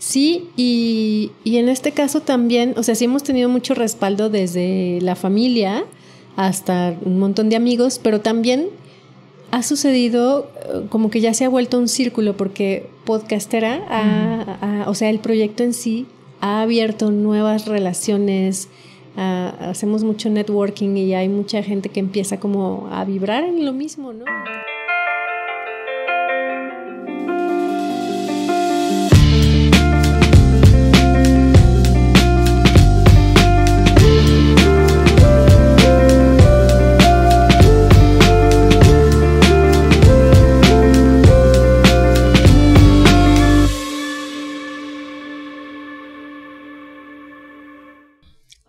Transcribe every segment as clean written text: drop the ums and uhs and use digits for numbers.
Sí, y en este caso también, o sea, sí hemos tenido mucho respaldo desde la familia hasta un montón de amigos, pero también ha sucedido como que ya se ha vuelto un círculo porque Podcastera, o sea, el proyecto en sí ha abierto nuevas relaciones, hacemos mucho networking y hay mucha gente que empieza como a vibrar en lo mismo, ¿no?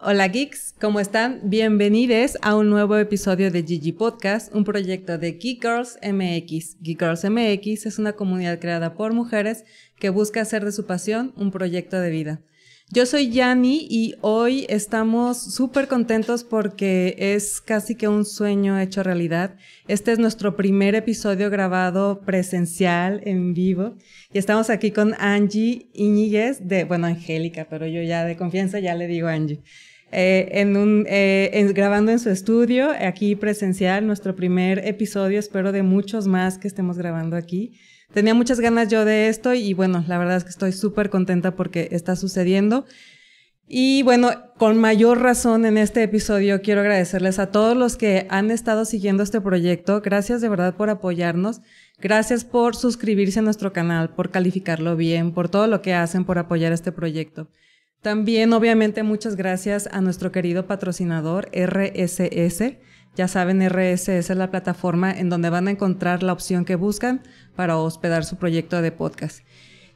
Hola geeks, ¿cómo están? Bienvenidos a un nuevo episodio de Gigi Podcast, un proyecto de Geek Girls MX. Geek Girls MX es una comunidad creada por mujeres que busca hacer de su pasión un proyecto de vida. Yo soy Yani y hoy estamos súper contentos porque es casi que un sueño hecho realidad. Este es nuestro primer episodio grabado presencial, en vivo. Y estamos aquí con Angie Íñiguez, Angélica, pero yo ya de confianza ya le digo Angie. Grabando en su estudio, aquí presencial, nuestro primer episodio, espero de muchos más que estemos grabando aquí. Tenía muchas ganas yo de esto y bueno, la verdad es que estoy súper contenta porque está sucediendo. Y bueno, con mayor razón en este episodio quiero agradecerles a todos los que han estado siguiendo este proyecto. Gracias de verdad por apoyarnos. Gracias por suscribirse a nuestro canal, por calificarlo bien, por todo lo que hacen por apoyar este proyecto. También, obviamente, muchas gracias a nuestro querido patrocinador RSS. Ya saben, RSS es la plataforma en donde van a encontrar la opción que buscan para hospedar su proyecto de podcast.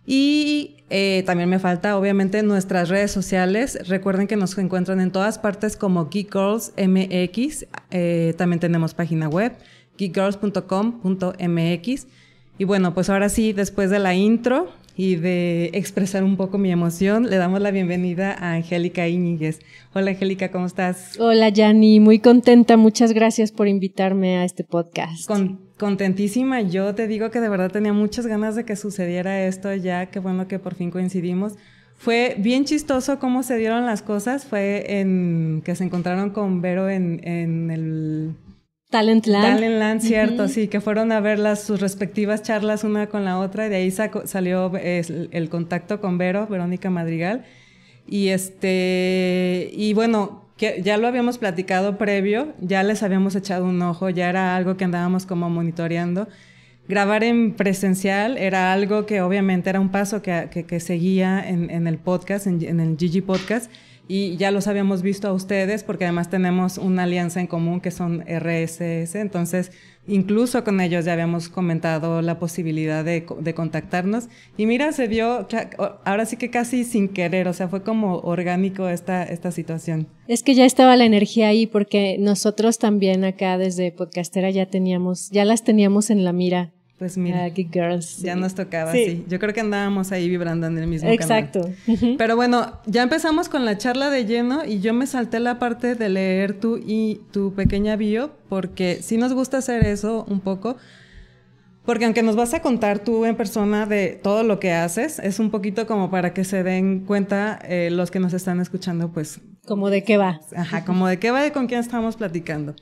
Y también me falta, obviamente, nuestras redes sociales. Recuerden que nos encuentran en todas partes como Geek Girls MX. También tenemos página web, geekgirls.com.mx. Y bueno, pues ahora sí, después de la intro y de expresar un poco mi emoción, le damos la bienvenida a Angélica Íñiguez. Hola Angélica, ¿cómo estás? Hola Yani, muy contenta, muchas gracias por invitarme a este podcast. Contentísima, yo te digo que de verdad tenía muchas ganas de que sucediera esto ya, qué bueno que por fin coincidimos. Fue bien chistoso cómo se dieron las cosas, fue que se encontraron con Vero en el Talentland, cierto, sí, que fueron a ver sus respectivas charlas una con la otra y de ahí salió el contacto con Verónica Madrigal y bueno, que ya lo habíamos platicado previo, ya les habíamos echado un ojo, ya era algo que andábamos como monitoreando. Grabar en presencial era algo que obviamente era un paso que seguía en el podcast, en el Gigi Podcast. Y ya los habíamos visto a ustedes porque además tenemos una alianza en común que son RSS, entonces incluso con ellos ya habíamos comentado la posibilidad de contactarnos y mira, se dio ahora sí que casi sin querer, o sea, fue como orgánico esta situación. Es que ya estaba la energía ahí porque nosotros también acá desde Podcastera ya las teníamos en la mira. Pues mira, Geek Girls. Ya nos tocaba, sí. Yo creo que andábamos ahí vibrando en el mismo canal. Exacto. Pero bueno, ya empezamos con la charla de lleno y yo me salté la parte de leer tu pequeña bio porque sí nos gusta hacer eso un poco. Porque aunque nos vas a contar tú en persona de todo lo que haces, es un poquito como para que se den cuenta los que nos están escuchando, pues... Como de qué va. Ajá, como de qué va y con quién estamos platicando.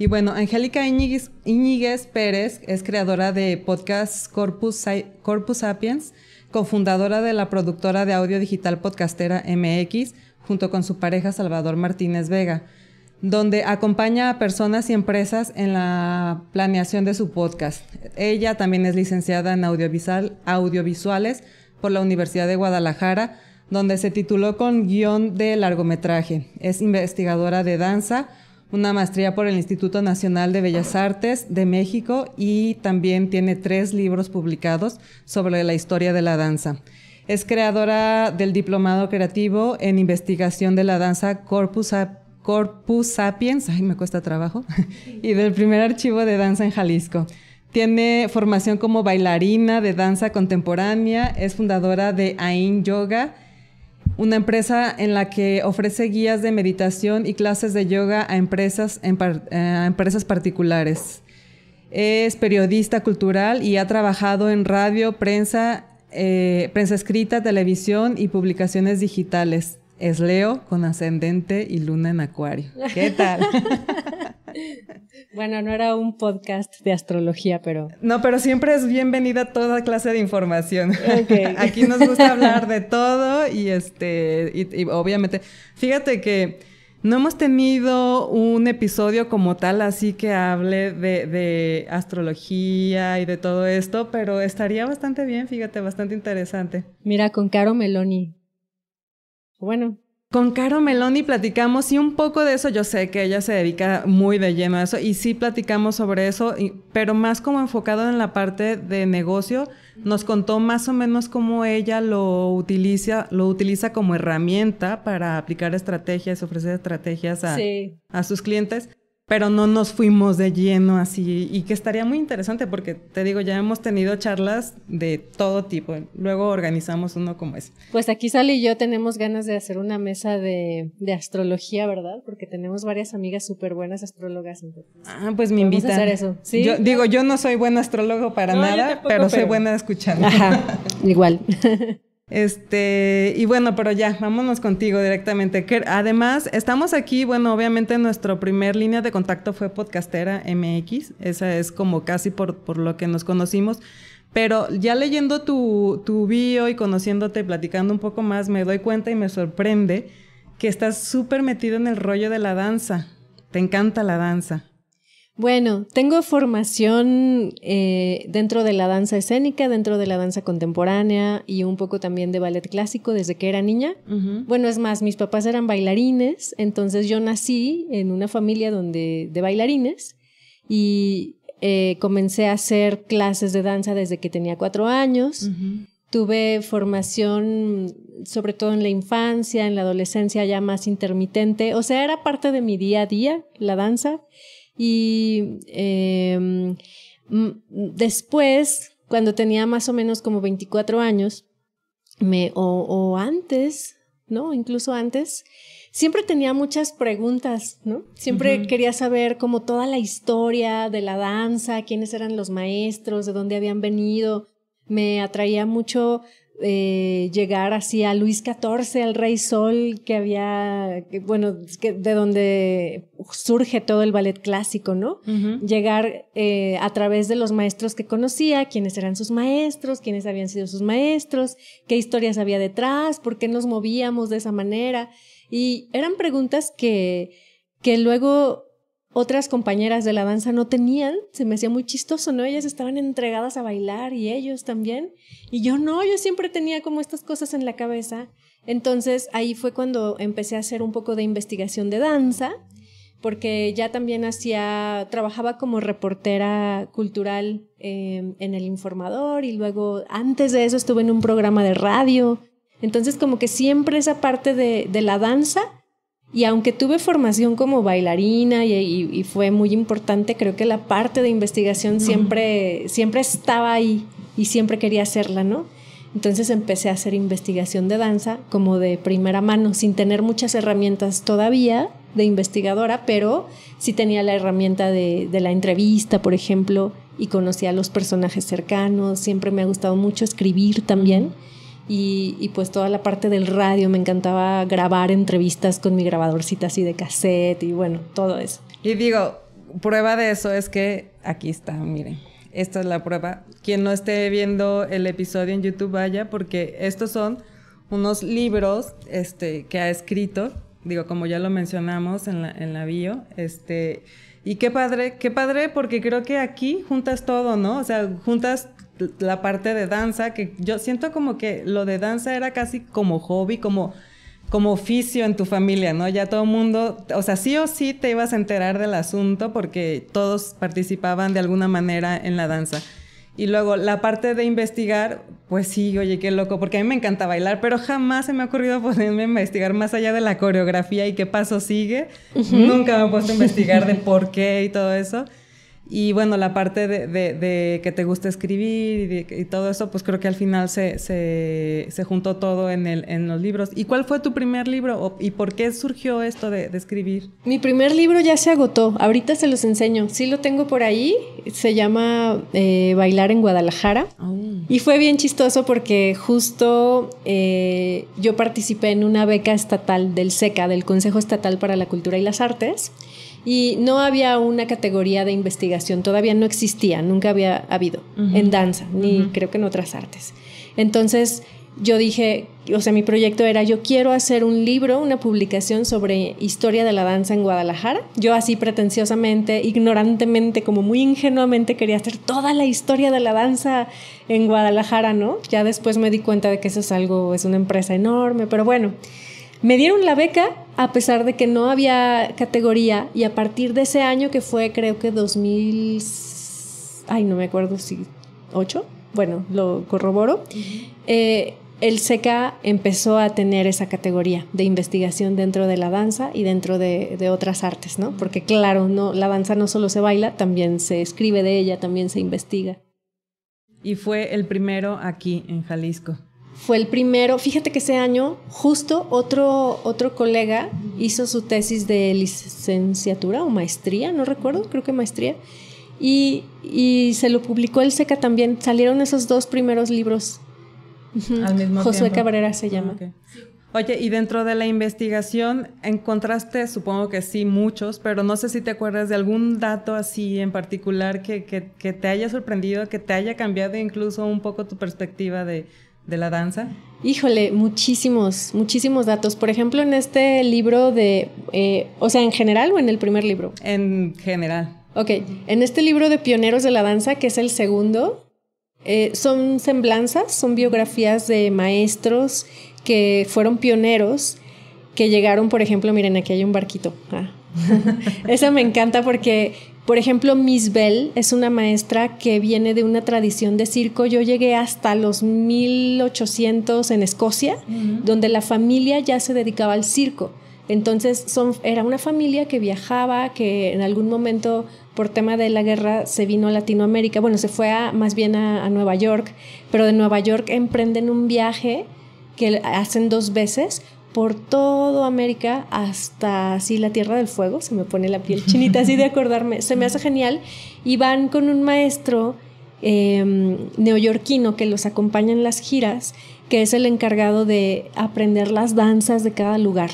Y bueno, Angélica Íñiguez Pérez es creadora de podcast Corpus Sapiens, cofundadora de la productora de audio digital Podcastera MX, junto con su pareja Salvador Martínez Vega, donde acompaña a personas y empresas en la planeación de su podcast. Ella también es licenciada en audiovisuales por la Universidad de Guadalajara, donde se tituló con guión de largometraje. Es investigadora de danza, una maestría por el Instituto Nacional de Bellas Artes de México y también tiene 3 libros publicados sobre la historia de la danza. Es creadora del Diplomado Creativo en Investigación de la Danza Corpus Sapiens, me cuesta trabajo, y del primer archivo de danza en Jalisco. Tiene formación como bailarina de danza contemporánea, es fundadora de Ain Yoga, una empresa en la que ofrece guías de meditación y clases de yoga a empresas particulares. Es periodista cultural y ha trabajado en radio, prensa prensa escrita, televisión y publicaciones digitales. Es Leo con ascendente y luna en Acuario. ¿Qué tal? Bueno, no era un podcast de astrología, pero... No, pero siempre es bienvenida toda clase de información. Okay. Aquí nos gusta hablar de todo y obviamente... Fíjate que no hemos tenido un episodio como tal así que hable de astrología y de todo esto, pero estaría bastante bien, fíjate, bastante interesante. Mira, con Caro Meloni. Bueno. Con Caro Meloni platicamos y un poco de eso, yo sé que ella se dedica muy de lleno a eso y sí platicamos sobre eso, pero más como enfocado en la parte de negocio, nos contó más o menos cómo ella lo utiliza como herramienta para aplicar estrategias, ofrecer estrategias a sus clientes. Pero no nos fuimos de lleno así, y que estaría muy interesante porque, te digo, ya hemos tenido charlas de todo tipo. Luego organizamos uno como ese. Pues aquí Sally y yo tenemos ganas de hacer una mesa de astrología, ¿verdad? Porque tenemos varias amigas súper buenas astrólogas. Pues me invitan. Vamos a hacer eso, ¿sí? Yo no soy buen astrólogo para nada, tampoco, pero soy buena escuchando. Ajá, igual. Y bueno, pero ya, vámonos contigo directamente. Además, estamos aquí, bueno, obviamente nuestra primer línea de contacto fue Podcastera MX, esa es como casi por lo que nos conocimos, pero ya leyendo tu bio y conociéndote, platicando un poco más, me doy cuenta y me sorprende que estás súper metido en el rollo de la danza, te encanta la danza. Bueno, tengo formación dentro de la danza escénica, dentro de la danza contemporánea y un poco también de ballet clásico desde que era niña. Uh-huh. Bueno, es más, mis papás eran bailarines, entonces yo nací en una familia de bailarines y comencé a hacer clases de danza desde que tenía 4 años. Uh-huh. Tuve formación sobre todo en la infancia, en la adolescencia ya más intermitente, o sea, era parte de mi día a día, la danza. Y después, cuando tenía más o menos como 24 años, o antes, ¿no? Incluso antes, siempre tenía muchas preguntas, ¿no? Siempre quería saber como toda la historia de la danza, quiénes eran los maestros, de dónde habían venido. Me atraía mucho llegar así a Luis XIV, al Rey Sol, de donde surge todo el ballet clásico, ¿no? Uh-huh. Llegar a través de los maestros que conocía, quiénes eran sus maestros, quiénes habían sido sus maestros, qué historias había detrás, por qué nos movíamos de esa manera. Y eran preguntas que luego otras compañeras de la danza no tenían, se me hacía muy chistoso, ¿no? Ellas estaban entregadas a bailar y ellos también, y yo no, yo siempre tenía como estas cosas en la cabeza. Entonces ahí fue cuando empecé a hacer un poco de investigación de danza, porque ya también trabajaba como reportera cultural en El Informador, y luego antes de eso estuve en un programa de radio. Entonces como que siempre esa parte de la danza. Y aunque tuve formación como bailarina y fue muy importante, creo que la parte de investigación siempre estaba ahí y siempre quería hacerla, ¿no? Entonces empecé a hacer investigación de danza como de primera mano, sin tener muchas herramientas todavía de investigadora, pero sí tenía la herramienta de la entrevista, por ejemplo, y conocía a los personajes cercanos. Siempre me ha gustado mucho escribir también. Y pues toda la parte del radio, me encantaba grabar entrevistas con mi grabadorcita así de cassette y bueno, todo eso. Y digo, prueba de eso es que aquí está, miren, esta es la prueba. Quien no esté viendo el episodio en YouTube vaya, porque estos son unos libros que ha escrito, digo, como ya lo mencionamos en la bio, y qué padre porque creo que aquí juntas todo, ¿no? O sea, juntas la parte de danza, que yo siento como que lo de danza era casi como hobby, como oficio en tu familia, ¿no? Ya todo el mundo, o sea, sí o sí te ibas a enterar del asunto porque todos participaban de alguna manera en la danza. Y luego la parte de investigar, pues sí, oye, qué loco, porque a mí me encanta bailar, pero jamás se me ha ocurrido ponerme a investigar más allá de la coreografía y qué paso sigue. Uh-huh. Nunca me he puesto a investigar de por qué y todo eso. Y bueno, la parte de que te gusta escribir y todo eso, pues creo que al final se juntó todo en los libros. ¿Y cuál fue tu primer libro? ¿Y por qué surgió esto de escribir? Mi primer libro ya se agotó. Ahorita se los enseño. Sí lo tengo por ahí. Se llama Bailar en Guadalajara. Oh. Y fue bien chistoso porque justo yo participé en una beca estatal del SECA, del Consejo Estatal para la Cultura y las Artes. Y no había una categoría de investigación, todavía no existía, nunca había habido en danza, ni creo que en otras artes. Entonces yo dije, o sea, mi proyecto era, yo quiero hacer un libro, una publicación sobre historia de la danza en Guadalajara. Yo así pretenciosamente, ignorantemente, como muy ingenuamente quería hacer toda la historia de la danza en Guadalajara, ¿no? Ya después me di cuenta de que eso es una empresa enorme, pero bueno. Me dieron la beca a pesar de que no había categoría y a partir de ese año que fue creo que 2000, ay no me acuerdo si 8, bueno, lo corroboro, el SECA empezó a tener esa categoría de investigación dentro de la danza y dentro de otras artes, ¿no? Porque claro, no, la danza no solo se baila, también se escribe de ella, también se investiga. Y fue el primero aquí en Jalisco. Fue el primero, fíjate que ese año justo otro colega hizo su tesis de licenciatura o maestría, no recuerdo, creo que maestría, y se lo publicó el SECA también, salieron esos 2 primeros libros. Al mismo Josué tiempo. Cabrera se llama. Okay. Oye, y dentro de la investigación encontraste, supongo que sí, muchos, pero no sé si te acuerdas de algún dato así en particular que te haya sorprendido, que te haya cambiado incluso un poco tu perspectiva de la danza. Híjole, muchísimos datos. Por ejemplo, en este libro o sea, ¿en general o en el primer libro? En general. Ok, en este libro de Pioneros de la Danza, que es el segundo, son semblanzas, son biografías de maestros que fueron pioneros, que llegaron, por ejemplo, miren, aquí hay un barquito. Esa me encanta porque, por ejemplo, Miss Bell es una maestra que viene de una tradición de circo. Yo llegué hasta los 1800 en Escocia, donde la familia ya se dedicaba al circo. Entonces era una familia que viajaba, que en algún momento por tema de la guerra se vino a Latinoamérica, bueno, se fue más bien a Nueva York, pero de Nueva York emprenden un viaje que hacen 2 veces por todo América hasta así la Tierra del Fuego. Se me pone la piel chinita así de acordarme, se me hace genial, y van con un maestro neoyorquino que los acompaña en las giras, que es el encargado de aprender las danzas de cada lugar.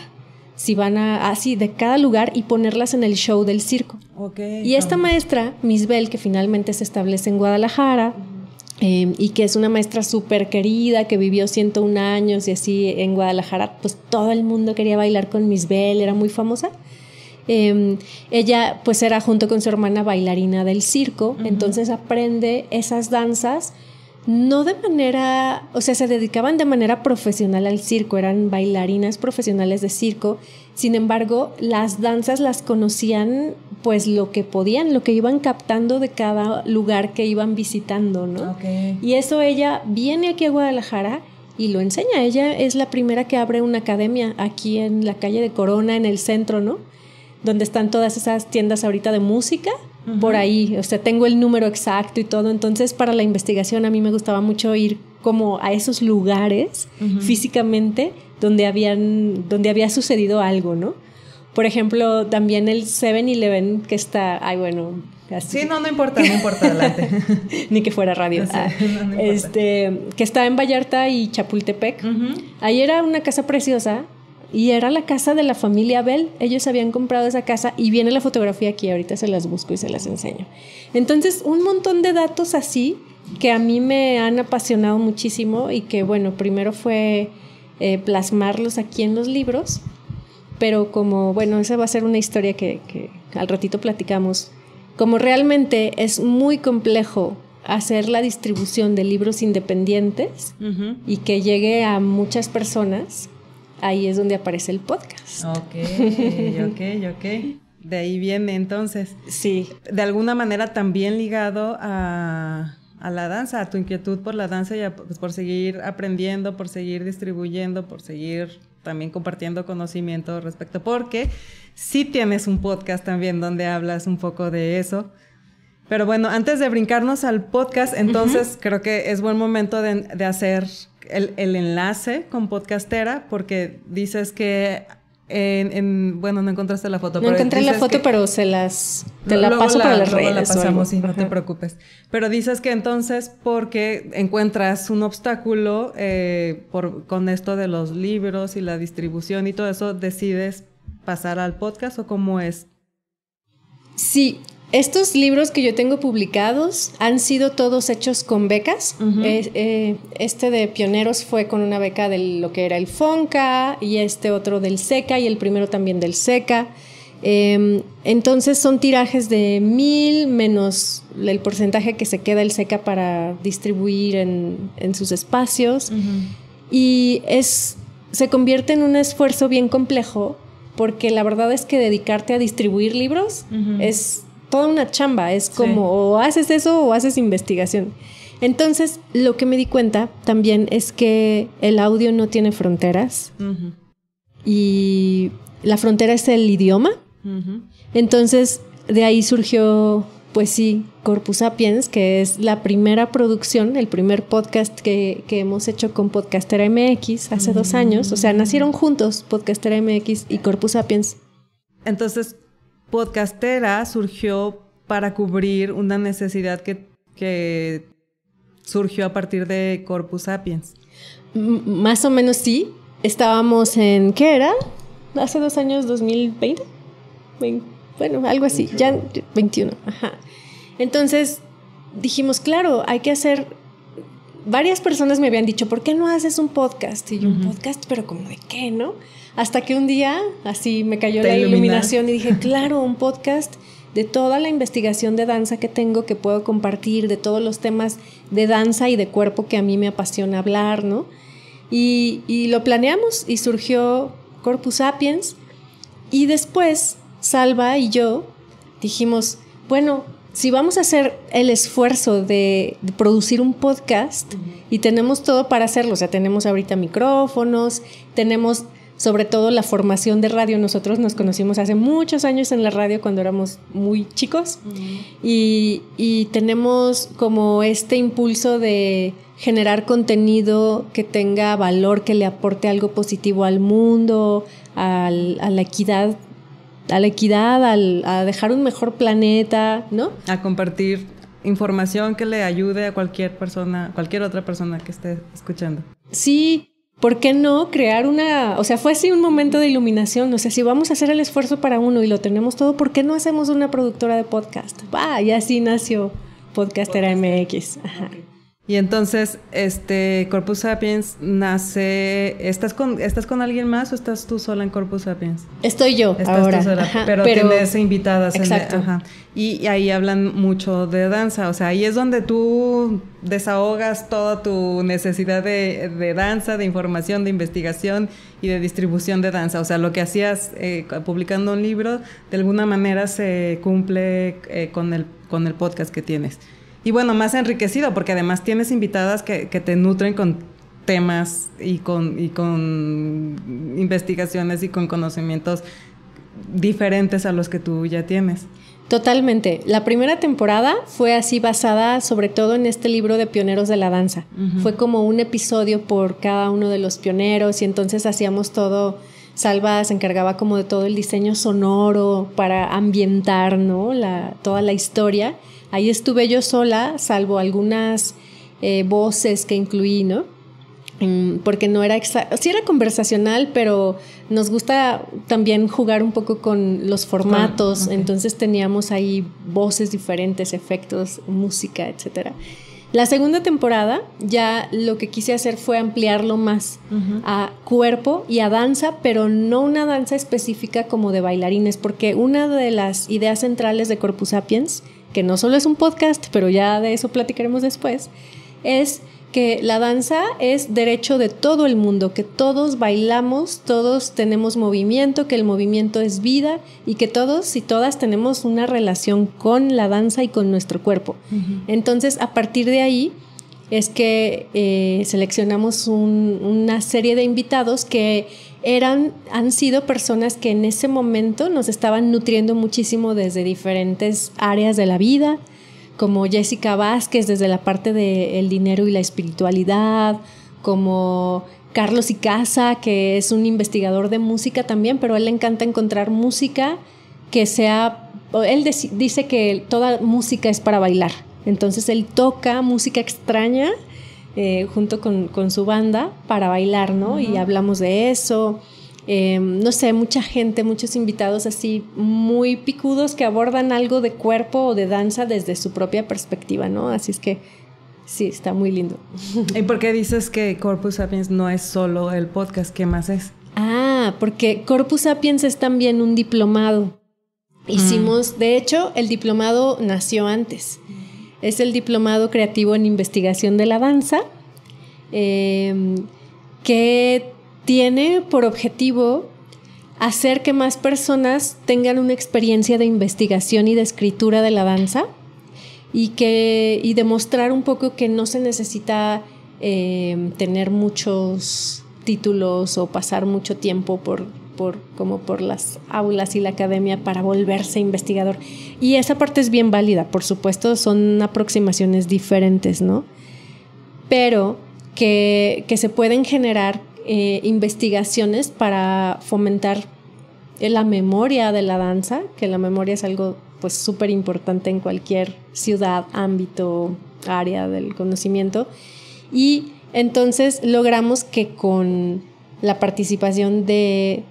Si van así de cada lugar y ponerlas en el show del circo. Okay, y esta maestra, Miss Bell, que finalmente se establece en Guadalajara, y que es una maestra súper querida, que vivió 101 años y así en Guadalajara, pues todo el mundo quería bailar con Miss Bell, era muy famosa. Ella pues era junto con su hermana bailarina del circo, entonces aprende esas danzas. No de manera, o sea, se dedicaban de manera profesional al circo, eran bailarinas profesionales de circo. Sin embargo, las danzas las conocían pues lo que podían, lo que iban captando de cada lugar que iban visitando, ¿no? Okay. Y eso ella viene aquí a Guadalajara y lo enseña. Ella es la primera que abre una academia aquí en la calle de Corona, en el centro, ¿no? Donde están todas esas tiendas ahorita de música. Por ahí, o sea, tengo el número exacto y todo. Entonces, para la investigación a mí me gustaba mucho ir como a esos lugares físicamente donde había sucedido algo, ¿no? Por ejemplo, también el 7-Eleven que está, ay, bueno, así. Sí, no importa, adelante. Ni que fuera radio. Sí, no que está en Vallarta y Chapultepec. Ahí era una casa preciosa. Y era la casa de la familia Bell. Ellos habían comprado esa casa y viene la fotografía aquí. Ahorita se las busco y se las enseño. Entonces, un montón de datos así que a mí me han apasionado muchísimo y que, bueno, primero fue plasmarlos aquí en los libros. Pero como, bueno, esa va a ser una historia que al ratito platicamos. Como realmente es muy complejo hacer la distribución de libros independientes y que llegue a muchas personas, ahí es donde aparece el podcast. Ok. De ahí viene entonces. Sí. De alguna manera también ligado a la danza, a tu inquietud por la danza y pues, por seguir aprendiendo, por seguir distribuyendo, por seguir también compartiendo conocimiento respecto, porque sí tienes un podcast también donde hablas un poco de eso. Pero bueno, antes de brincarnos al podcast, entonces creo que es buen momento de hacer el enlace con Podcastera, porque dices que bueno, no encontraste la foto. No encontré la foto, pero te la paso para las redes. La pasamos, sí, no te preocupes. Pero dices que entonces porque encuentras un obstáculo con esto de los libros y la distribución y todo eso, decides pasar al podcast, ¿o cómo es? Sí. Estos libros que yo tengo publicados han sido todos hechos con becas. Este de Pioneros fue con una beca de lo que era el FONCA, y este otro del SECA, y el primero también del SECA. Entonces son tirajes de 1,000 menos el porcentaje que se queda el SECA para distribuir en sus espacios. Y se convierte en un esfuerzo bien complejo, porque la verdad es que dedicarte a distribuir libros es toda una chamba, es como o haces eso o haces investigación. Entonces, lo que me di cuenta también es que el audio no tiene fronteras, y la frontera es el idioma. Entonces, de ahí surgió, pues sí, Corpus Sapiens, que es la primera producción, el primer podcast que hemos hecho con Podcastera MX hace 2 años. O sea, nacieron juntos Podcastera MX y Corpus Sapiens. Entonces, Podcastera surgió para cubrir una necesidad que surgió a partir de Corpus Sapiens. Más o menos sí. Estábamos en, ¿qué era? Hace 2 años, 2020. Bueno, algo así. 21. Ya 21. Ajá. Entonces dijimos, claro, hay que hacer. Varias personas me habían dicho, ¿por qué no haces un podcast? Y yo, un podcast, pero ¿como de qué, no? Hasta que un día así me cayó la iluminación y dije, claro, un podcast de toda la investigación de danza que tengo, que puedo compartir, de todos los temas de danza y de cuerpo que a mí me apasiona hablar, ¿no? Y lo planeamos y surgió Corpus Sapiens. Y después Salva y yo dijimos, bueno, si vamos a hacer el esfuerzo de producir un podcast, y tenemos todo para hacerlo, o sea, tenemos ahorita micrófonos, tenemos sobre todo la formación de radio. Nosotros nos conocimos hace muchos años en la radio cuando éramos muy chicos, y tenemos como este impulso de generar contenido que tenga valor, que le aporte algo positivo al mundo, a la equidad, a dejar un mejor planeta, ¿no? A compartir información que le ayude a cualquier otra persona que esté escuchando. Sí, ¿por qué no crear o sea, fue así un momento de iluminación? O sea, si vamos a hacer el esfuerzo para uno y lo tenemos todo, ¿por qué no hacemos una productora de podcast? Y así nació Podcastera MX. Ajá. Y entonces, Corpus Sapiens nace. ¿Estás con alguien más o estás tú sola en Corpus Sapiens? Estoy yo ahora. Tú sola, pero tienes invitadas. Exacto. Y ahí hablan mucho de danza. O sea, ahí es donde tú desahogas toda tu necesidad de danza, de información, de investigación y de distribución de danza. O sea, lo que hacías publicando un libro, de alguna manera se cumple con el podcast que tienes. Y bueno, más enriquecido, porque además tienes invitadas que te nutren con temas y con investigaciones y con conocimientos diferentes a los que tú ya tienes. Totalmente. La primera temporada fue así, basada sobre todo en este libro de Pioneros de la Danza. Fue como un episodio por cada uno de los pioneros, y entonces hacíamos todo. Salva se encargaba como de todo el diseño sonoro para ambientar, ¿no? Toda la historia. Ahí estuve yo sola, salvo algunas voces que incluí, ¿no? Porque no era sí era conversacional, pero nos gusta también jugar un poco con los formatos. Entonces teníamos ahí voces diferentes, efectos, música, etcétera. La segunda temporada ya lo que quise hacer fue ampliarlo más a cuerpo y a danza, pero no una danza específica como de bailarines, porque una de las ideas centrales de Corpus Sapiens, que no solo es un podcast, pero ya de eso platicaremos después, es que la danza es derecho de todo el mundo, que todos bailamos, todos tenemos movimiento, que el movimiento es vida, y que todos y todas tenemos una relación con la danza y con nuestro cuerpo. Entonces, a partir de ahí es que seleccionamos una serie de invitados que han sido personas que en ese momento nos estaban nutriendo muchísimo desde diferentes áreas de la vida. como Jessica Vázquez desde la parte del dinero y la espiritualidad, como Carlos Icaza, que es un investigador de música también, pero a él le encanta encontrar música que sea... Él dice que toda música es para bailar. Entonces él toca música extraña junto con su banda para bailar, ¿no? Uh-huh. Y hablamos de eso. No sé, mucha gente, muchos invitados así muy picudos que abordan algo de cuerpo o de danza desde su propia perspectiva, ¿no? Así es que sí, está muy lindo. ¿Y por qué dices que Corpus Sapiens no es solo el podcast? ¿Qué más es? Porque Corpus Sapiens es también un diplomado. Hicimos, de hecho, el diplomado nació antes. Es el diplomado creativo en investigación de la danza, que tiene por objetivo hacer que más personas tengan una experiencia de investigación y de escritura de la danza y demostrar un poco que no se necesita tener muchos títulos o pasar mucho tiempo por las aulas y la academia para volverse investigador. Y esa parte es bien válida, por supuesto, son aproximaciones diferentes, ¿no? Pero que se pueden generar investigaciones para fomentar la memoria de la danza, que la memoria es algo pues súper importante en cualquier ciudad, ámbito, área del conocimiento. Y entonces logramos que con la participación de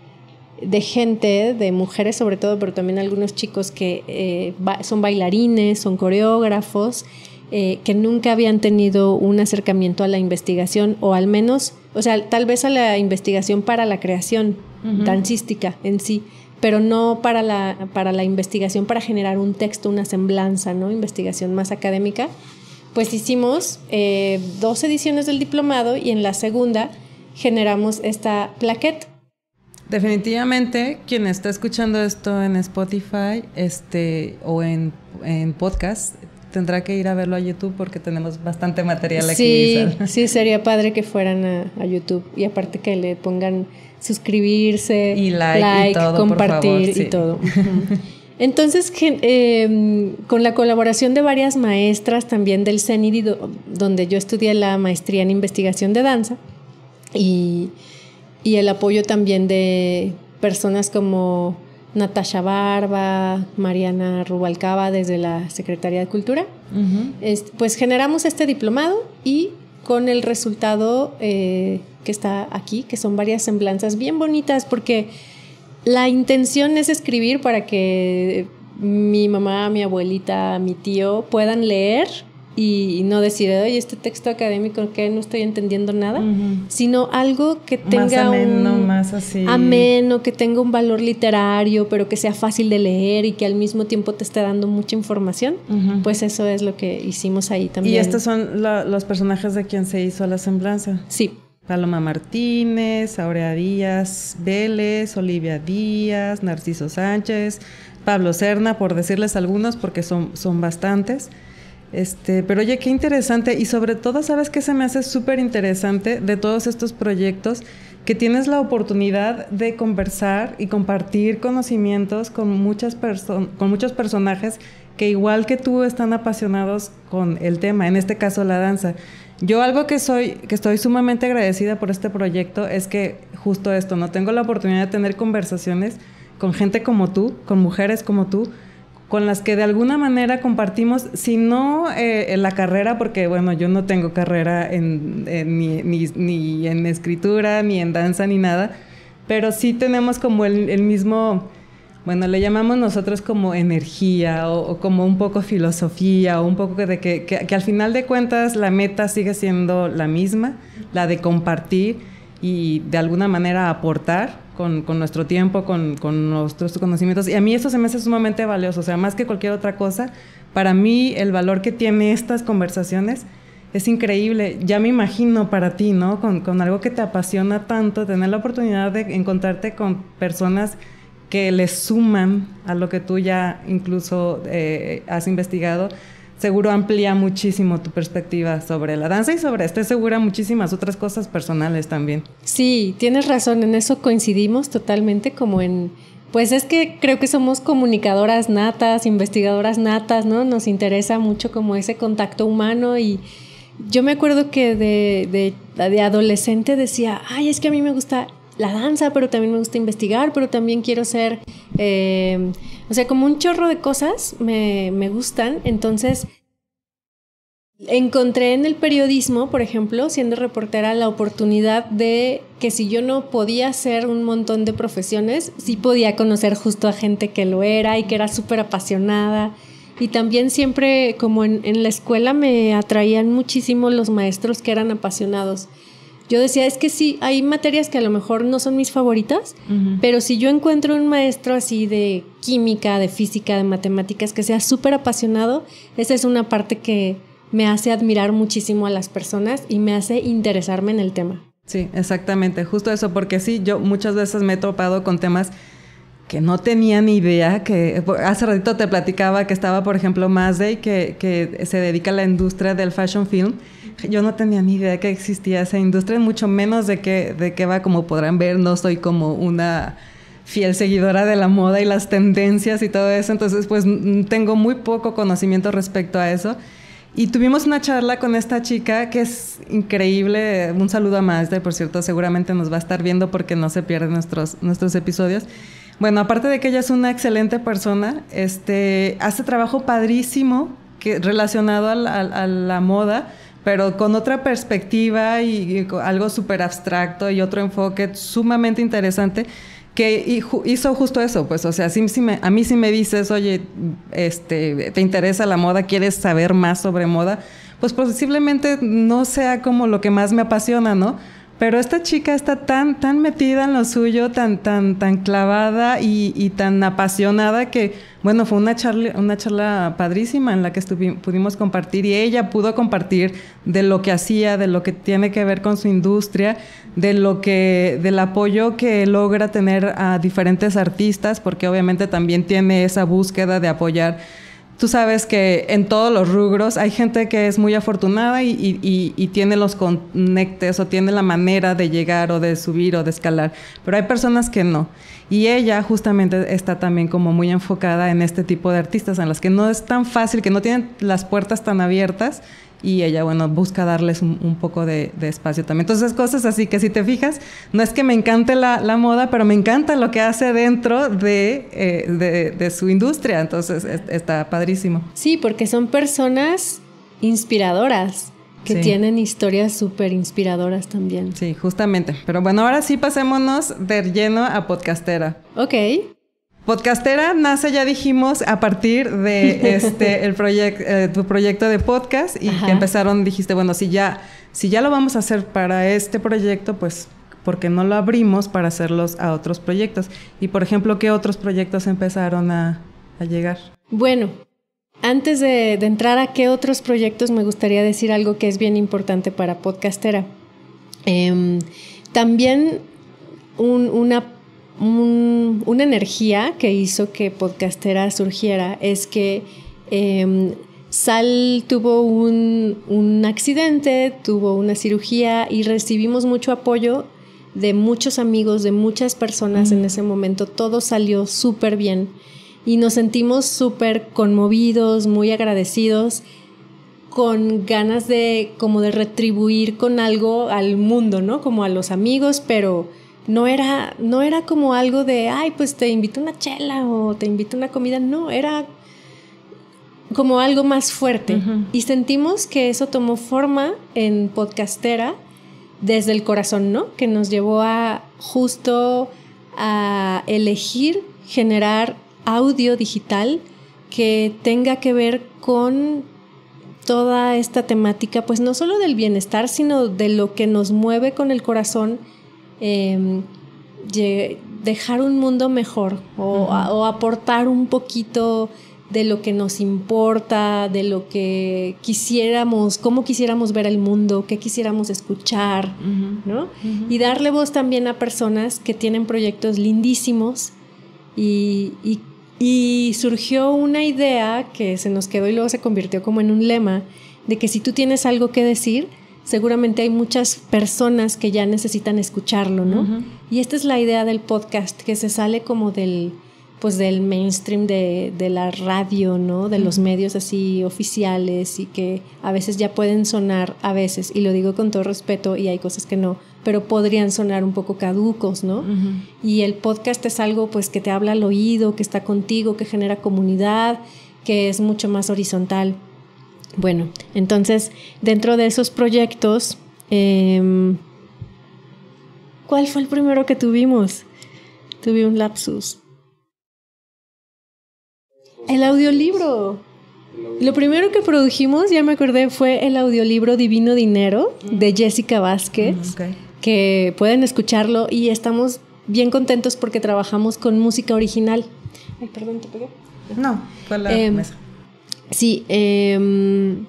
gente, de mujeres sobre todo, pero también algunos chicos que son bailarines, son coreógrafos, que nunca habían tenido un acercamiento a la investigación, o al menos, o sea, tal vez a la investigación para la creación dancística en sí, pero no para la investigación para generar un texto, una semblanza, ¿no? Investigación más académica. Pues hicimos 2 ediciones del diplomado y en la segunda generamos esta plaqueta. Definitivamente, quien está escuchando esto en Spotify o en podcast, tendrá que ir a verlo a YouTube porque tenemos bastante material aquí. Sí, sería padre que fueran a YouTube y aparte que le pongan suscribirse, y like y todo, compartir, por favor, sí. Y todo. Entonces, con la colaboración de varias maestras también del CENIDI, donde yo estudié la maestría en investigación de danza, y el apoyo también de personas como Natasha Barba, Mariana Rubalcaba desde la Secretaría de Cultura, pues generamos este diplomado y con el resultado que está aquí, que son varias semblanzas bien bonitas, porque la intención es escribir para que mi mamá, mi abuelita, mi tío puedan leer y no decir, oye, este texto académico que no estoy entendiendo nada, sino algo que tenga más así ameno, que tenga un valor literario, pero que sea fácil de leer y que al mismo tiempo te esté dando mucha información. Pues eso es lo que hicimos ahí también. ¿Y estos son los personajes de quien se hizo la semblanza? Sí. Paloma Martínez, Aurea Díaz Vélez, Olivia Díaz, Narciso Sánchez, Pablo Serna, por decirles algunos, porque son bastantes. Pero oye, qué interesante, y sobre todo, ¿sabes qué se me hace súper interesante de todos estos proyectos? Que tienes la oportunidad de conversar y compartir conocimientos con muchos personajes que igual que tú están apasionados con el tema, en este caso la danza. Yo algo que estoy sumamente agradecida por este proyecto es que justo esto, no tengo la oportunidad de tener conversaciones con gente como tú, con mujeres como tú, con las que de alguna manera compartimos, si no en la carrera, porque bueno, yo no tengo carrera ni en escritura, ni en danza, ni nada, pero sí tenemos como el mismo, bueno, le llamamos nosotros como energía o como un poco filosofía, o un poco de que al final de cuentas la meta sigue siendo la misma, la de compartir y de alguna manera aportar con nuestro tiempo, con nuestros conocimientos. Y a mí eso se me hace sumamente valioso. O sea, más que cualquier otra cosa, para mí el valor que tiene estas conversaciones es increíble. Ya me imagino para ti, ¿no? Con algo que te apasiona tanto, tener la oportunidad de encontrarte con personas que le suman a lo que tú ya incluso has investigado, seguro amplía muchísimo tu perspectiva sobre la danza y estoy segura, muchísimas otras cosas personales también. Sí, tienes razón, en eso coincidimos totalmente, como en Pues es que creo que somos comunicadoras natas, investigadoras natas, ¿no? Nos interesa mucho como ese contacto humano y yo me acuerdo que de adolescente decía, ay, es que a mí me gusta la danza, pero también me gusta investigar, pero también quiero ser, o sea, como un chorro de cosas me gustan. Entonces encontré en el periodismo, por ejemplo, siendo reportera, la oportunidad de que si yo no podía hacer un montón de profesiones, sí podía conocer justo a gente que lo era y que era súper apasionada. Y también siempre, como en la escuela, me atraían muchísimo los maestros que eran apasionados. Yo decía, es que sí, hay materias que a lo mejor no son mis favoritas, pero si yo encuentro un maestro así de química, de física, de matemáticas, que sea súper apasionado, esa es una parte que me hace admirar muchísimo a las personas y me hace interesarme en el tema. Sí, exactamente, justo eso, porque sí, yo muchas veces me he topado con temas que no tenía ni idea, que hace ratito te platicaba que estaba, por ejemplo, Mazday, que se dedica a la industria del fashion film. Yo no tenía ni idea que existía esa industria, mucho menos de qué va. Como podrán ver, no soy como una fiel seguidora de la moda y las tendencias y todo eso, entonces pues tengo muy poco conocimiento respecto a eso. Y tuvimos una charla con esta chica que es increíble. Un saludo a Mazday, por cierto, seguramente nos va a estar viendo porque no se pierden nuestros episodios. Bueno, aparte de que ella es una excelente persona, hace trabajo padrísimo relacionado a la moda, pero con otra perspectiva y algo súper abstracto y otro enfoque sumamente interesante, que hizo justo eso. Pues, o sea, a mí sí me dices, oye, ¿te interesa la moda? ¿Quieres saber más sobre moda? Pues posiblemente no sea como lo que más me apasiona, ¿no? Pero esta chica está tan metida en lo suyo, tan clavada y tan apasionada que, bueno, fue una charla padrísima en la que pudimos compartir, y ella pudo compartir de lo que hacía, de lo que tiene que ver con su industria, del apoyo que logra tener a diferentes artistas, porque obviamente también tiene esa búsqueda de apoyar. Tú sabes que en todos los rubros hay gente que es muy afortunada y tiene los conectes o tiene la manera de llegar o de subir o de escalar, pero hay personas que no. Y ella justamente está también como muy enfocada en este tipo de artistas en las que no es tan fácil, que no tienen las puertas tan abiertas, y ella, bueno, busca darles un poco de espacio también. Entonces, cosas así que si te fijas, no es que me encante la moda, pero me encanta lo que hace dentro de su industria. Entonces, está padrísimo. Sí, porque son personas inspiradoras, que tienen historias súper inspiradoras también. Sí, justamente. Pero bueno, ahora sí pasémonos de lleno a Podcastera. Ok. Podcastera nace, ya dijimos, a partir de tu proyecto de podcast, y que empezaron, dijiste, bueno, si ya lo vamos a hacer para este proyecto, pues, ¿por qué no lo abrimos para hacerlos a otros proyectos? Y, por ejemplo, ¿qué otros proyectos empezaron a llegar? Bueno, antes de entrar a qué otros proyectos, me gustaría decir algo que es bien importante para Podcastera. También una energía que hizo que Podcastera surgiera es que Sal tuvo un accidente, tuvo una cirugía, y recibimos mucho apoyo de muchos amigos, de muchas personas en ese momento. Todo salió súper bien y nos sentimos súper conmovidos, muy agradecidos, con ganas de retribuir con algo al mundo, ¿no? Como a los amigos, pero no era como algo de, ay, pues te invito a una chela o te invito a una comida. No, era como algo más fuerte. Y sentimos que eso tomó forma en Podcastera desde el corazón, ¿no? Que nos llevó a elegir generar audio digital que tenga que ver con toda esta temática, pues no solo del bienestar, sino de lo que nos mueve con el corazón. Dejar un mundo mejor o aportar un poquito de lo que nos importa, de lo que quisiéramos, cómo quisiéramos ver el mundo, qué quisiéramos escuchar, ¿no? Y darle voz también a personas que tienen proyectos lindísimos, y surgió una idea que se nos quedó y luego se convirtió como en un lema, de que si tú tienes algo que decir, seguramente hay muchas personas que ya necesitan escucharlo, ¿no? Uh-huh. Y esta es la idea del podcast, que se sale como del mainstream de la radio, ¿no? De los medios así oficiales, y que a veces ya pueden sonar, a veces, y lo digo con todo respeto, y hay cosas que no, pero podrían sonar un poco caducos, ¿no? Uh-huh. Y el podcast es algo pues que te habla al oído, que está contigo, que genera comunidad, que es mucho más horizontal. Bueno, entonces, dentro de esos proyectos, ¿cuál fue el primero que tuvimos? Tuve un lapsus. El audiolibro. Lo primero que produjimos, ya me acordé, fue el audiolibro Divino Dinero de Jessica Vázquez, Okay. que pueden escucharlo, y estamos bien contentos porque trabajamos con música original. Ay, perdón, ¿te pegué? No, fue la mesa. Sí, en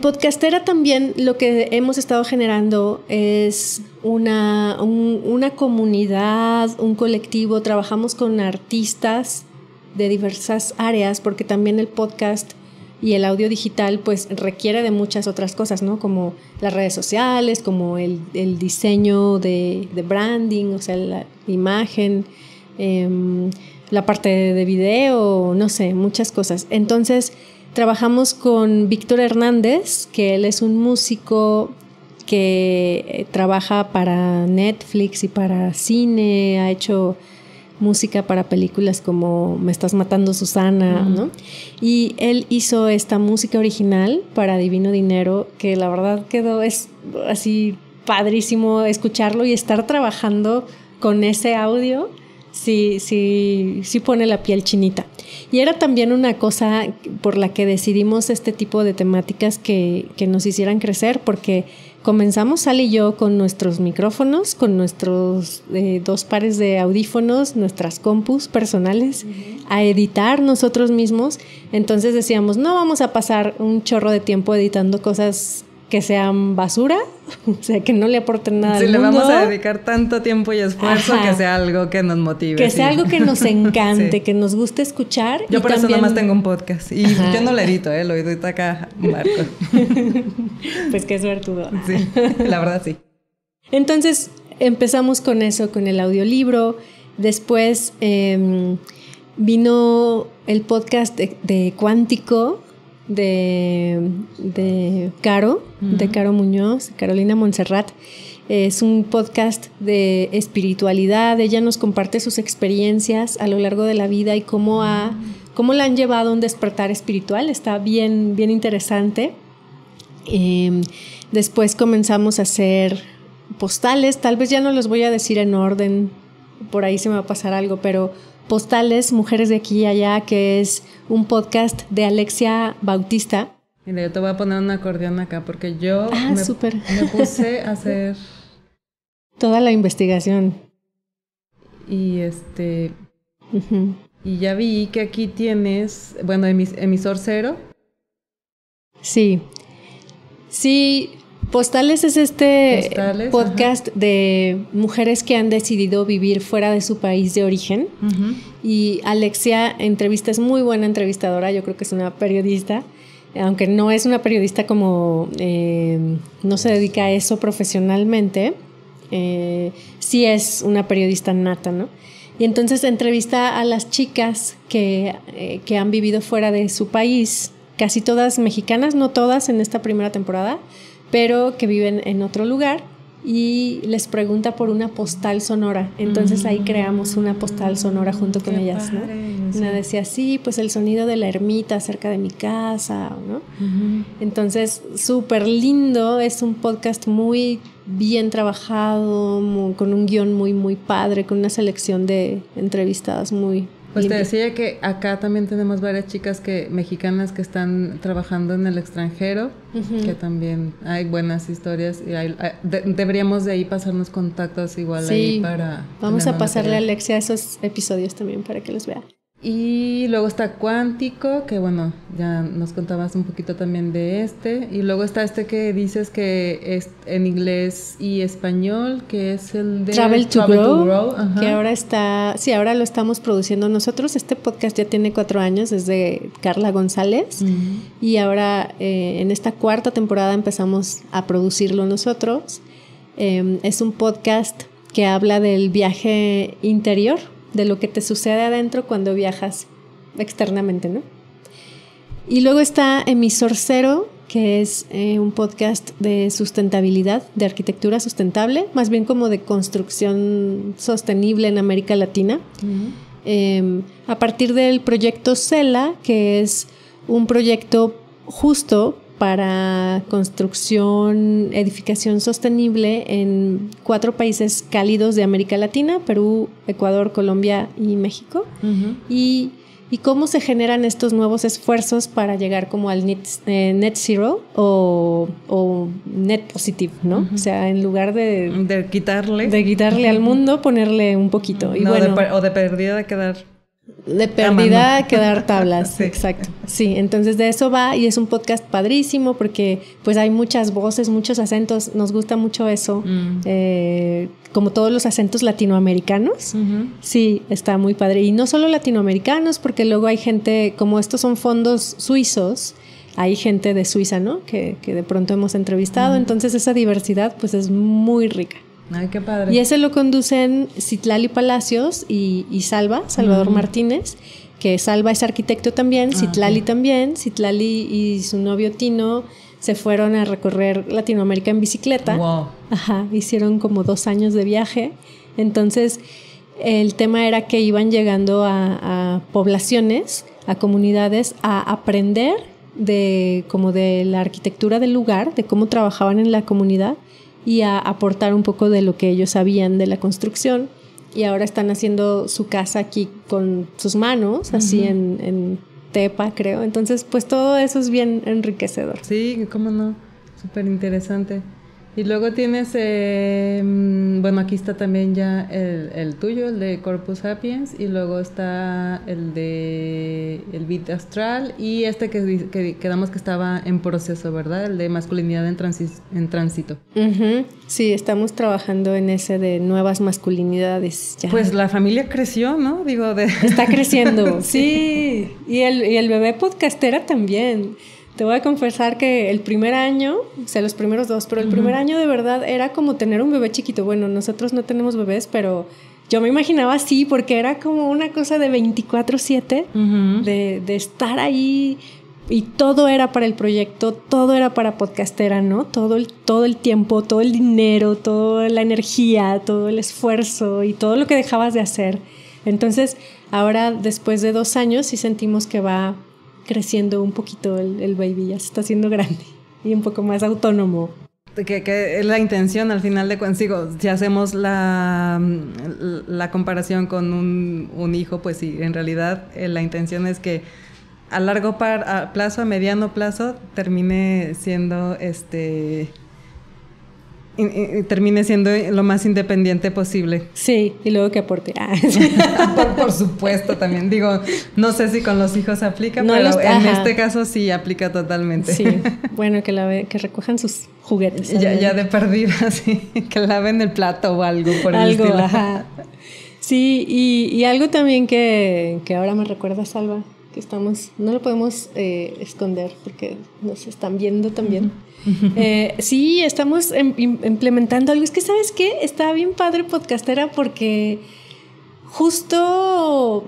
Podcastera también lo que hemos estado generando es una comunidad, un colectivo. Trabajamos con artistas de diversas áreas, porque también el podcast y el audio digital pues requiere de muchas otras cosas, ¿no? Como las redes sociales, como el diseño de branding, o sea, la imagen, la parte de video, no sé, muchas cosas. Entonces trabajamos con Víctor Hernández, que él es un músico que trabaja para Netflix y para cine, ha hecho música para películas como Me estás matando, Susana, ¿no? Y él hizo esta música original para Divino Dinero, que la verdad es así padrísimo escucharlo y estar trabajando con ese audio. Sí pone la piel chinita. Y era también una cosa por la que decidimos este tipo de temáticas que nos hicieran crecer, porque comenzamos Sal y yo con nuestros micrófonos, con nuestros 2 pares de audífonos, nuestras compus personales, a editar nosotros mismos. Entonces decíamos, no vamos a pasar un chorro de tiempo editando cosas que sean basura, o sea, que no le aporten nada al mundo. Sí, le vamos a dedicar tanto tiempo y esfuerzo. Ajá. Que sea algo que nos motive. Que sea algo que nos encante, sí. Que nos guste escuchar. Yo por eso nomás tengo un podcast. Y yo no lo edito, lo edita acá Marco. Pues qué suertudo. Sí, la verdad sí. Entonces empezamos con eso, con el audiolibro. Después vino el podcast de Cuántico, de Caro, de Caro Muñoz, Carolina Montserrat. Es un podcast de espiritualidad. Ella nos comparte sus experiencias a lo largo de la vida y cómo la han llevado a un despertar espiritual. Está bien, bien interesante. Después comenzamos a hacer postales. Tal vez ya no los voy a decir en orden, por ahí se me va a pasar algo, pero Postales, Mujeres de Aquí y Allá, que es un podcast de Alexia Bautista. Mira, yo te voy a poner un acordeón acá porque yo me puse a hacer toda la investigación. Y y ya vi que aquí tienes, bueno, emisor cero. Sí. Sí, Postales es podcast de mujeres que han decidido vivir fuera de su país de origen. Uh-huh. Y Alexia es muy buena entrevistadora, yo creo que es una periodista, aunque no es una periodista como, no se dedica a eso profesionalmente, sí es una periodista nata, ¿no? Y entonces entrevista a las chicas que han vivido fuera de su país, casi todas mexicanas, no todas en esta primera temporada, pero que viven en otro lugar, y les pregunta por una postal sonora. Entonces ahí creamos una postal sonora junto con ellas, ¿no? Una decía, sí, pues el sonido de la ermita cerca de mi casa, ¿no? Uh-huh. Entonces, súper lindo. Es un podcast muy bien trabajado, con un guión muy, muy padre, con una selección de entrevistadas muy... Pues te decía que acá también tenemos varias chicas mexicanas que están trabajando en el extranjero, uh-huh. Que también hay buenas historias y deberíamos de ahí pasarnos contactos igual, sí. Ahí para... Vamos a pasarle a Alexia esos episodios también para que los vea. Y luego está Cuántico, que bueno, ya nos contabas un poquito también de este. Y luego está este que dices que es en inglés y español, que es el de Travel to Grow, Ajá. que ahora está, sí, ahora lo estamos produciendo nosotros. Este podcast ya tiene 4 años, es de Carla González. Y ahora en esta 4ª temporada empezamos a producirlo nosotros. Es un podcast que habla del viaje interior, de lo que te sucede adentro cuando viajas externamente, ¿no? Y luego está Emisor Cero, que es un podcast de sustentabilidad, de arquitectura sustentable, más bien como de construcción sostenible en América Latina. A partir del proyecto CELA, que es un proyecto justo para construcción, edificación sostenible en 4 países cálidos de América Latina: Perú, Ecuador, Colombia y México. Y cómo se generan estos nuevos esfuerzos para llegar como al net zero o net positive, ¿no? O sea, en lugar de quitarle al mundo, ponerle un poquito. Y no, bueno, o de perdida quedar... De perdida quedar tablas, sí. Exacto. Sí, entonces de eso va, y es un podcast padrísimo porque pues hay muchas voces, muchos acentos, nos gusta mucho eso, como todos los acentos latinoamericanos. Sí, está muy padre. Y no solo latinoamericanos, porque luego hay gente, como estos son fondos suizos, hay gente de Suiza, ¿no? Que de pronto hemos entrevistado, entonces esa diversidad pues es muy rica. Ay, qué padre. Y ese lo conducen Citlali Palacios y Salvador Martínez, que Salva es arquitecto también, Citlali también. Citlali y su novio Tino se fueron a recorrer Latinoamérica en bicicleta. Wow. Ajá, hicieron como 2 años de viaje. Entonces, el tema era que iban llegando a poblaciones, a comunidades, a aprender de la arquitectura del lugar, de cómo trabajaban en la comunidad, y a aportar un poco de lo que ellos sabían de la construcción. Y ahora están haciendo su casa aquí con sus manos, así en Tepa, creo. Entonces, pues todo eso es bien enriquecedor. Sí, cómo no, súper interesante. Y luego tienes, bueno, aquí está también ya el tuyo, el de Corpus Sapiens, y luego está el de el Beat Astral, y este que quedamos que estaba en proceso, ¿verdad? El de Masculinidad en Tránsito. Sí, estamos trabajando en ese de nuevas masculinidades. Ya. Pues la familia creció, ¿no? Está creciendo, sí. Y el bebé podcastera también. Te voy a confesar que el primer año, o sea, los primeros 2, pero el primer año de verdad era como tener un bebé chiquito. Bueno, nosotros no tenemos bebés, pero yo me imaginaba así, porque era como una cosa de 24/7, de estar ahí, y todo era para el proyecto, todo era para Podcastera, ¿no? Todo el tiempo, todo el dinero, toda la energía, todo el esfuerzo y todo lo que dejabas de hacer. Entonces, ahora, después de 2 años, sí sentimos que va creciendo un poquito el baby, ya se está haciendo grande y un poco más autónomo. Que es la intención al final de cuentas. Digo, si hacemos la comparación con un hijo, pues sí, en realidad la intención es que a largo plazo, a mediano plazo, termine siendo lo más independiente posible. Sí, y luego que aporte. Por supuesto, también. Digo, no sé si con los hijos aplica, no, pero en este caso sí aplica totalmente. Sí, bueno, que recojan sus juguetes. Ya de perdida, sí. Que laven el plato o algo por el estilo. Ajá. Sí, y algo también que ahora me recuerda, Salva, que no lo podemos esconder porque nos están viendo también. Sí, estamos implementando algo. Es que, ¿sabes qué? Está bien padre Podcastera porque justo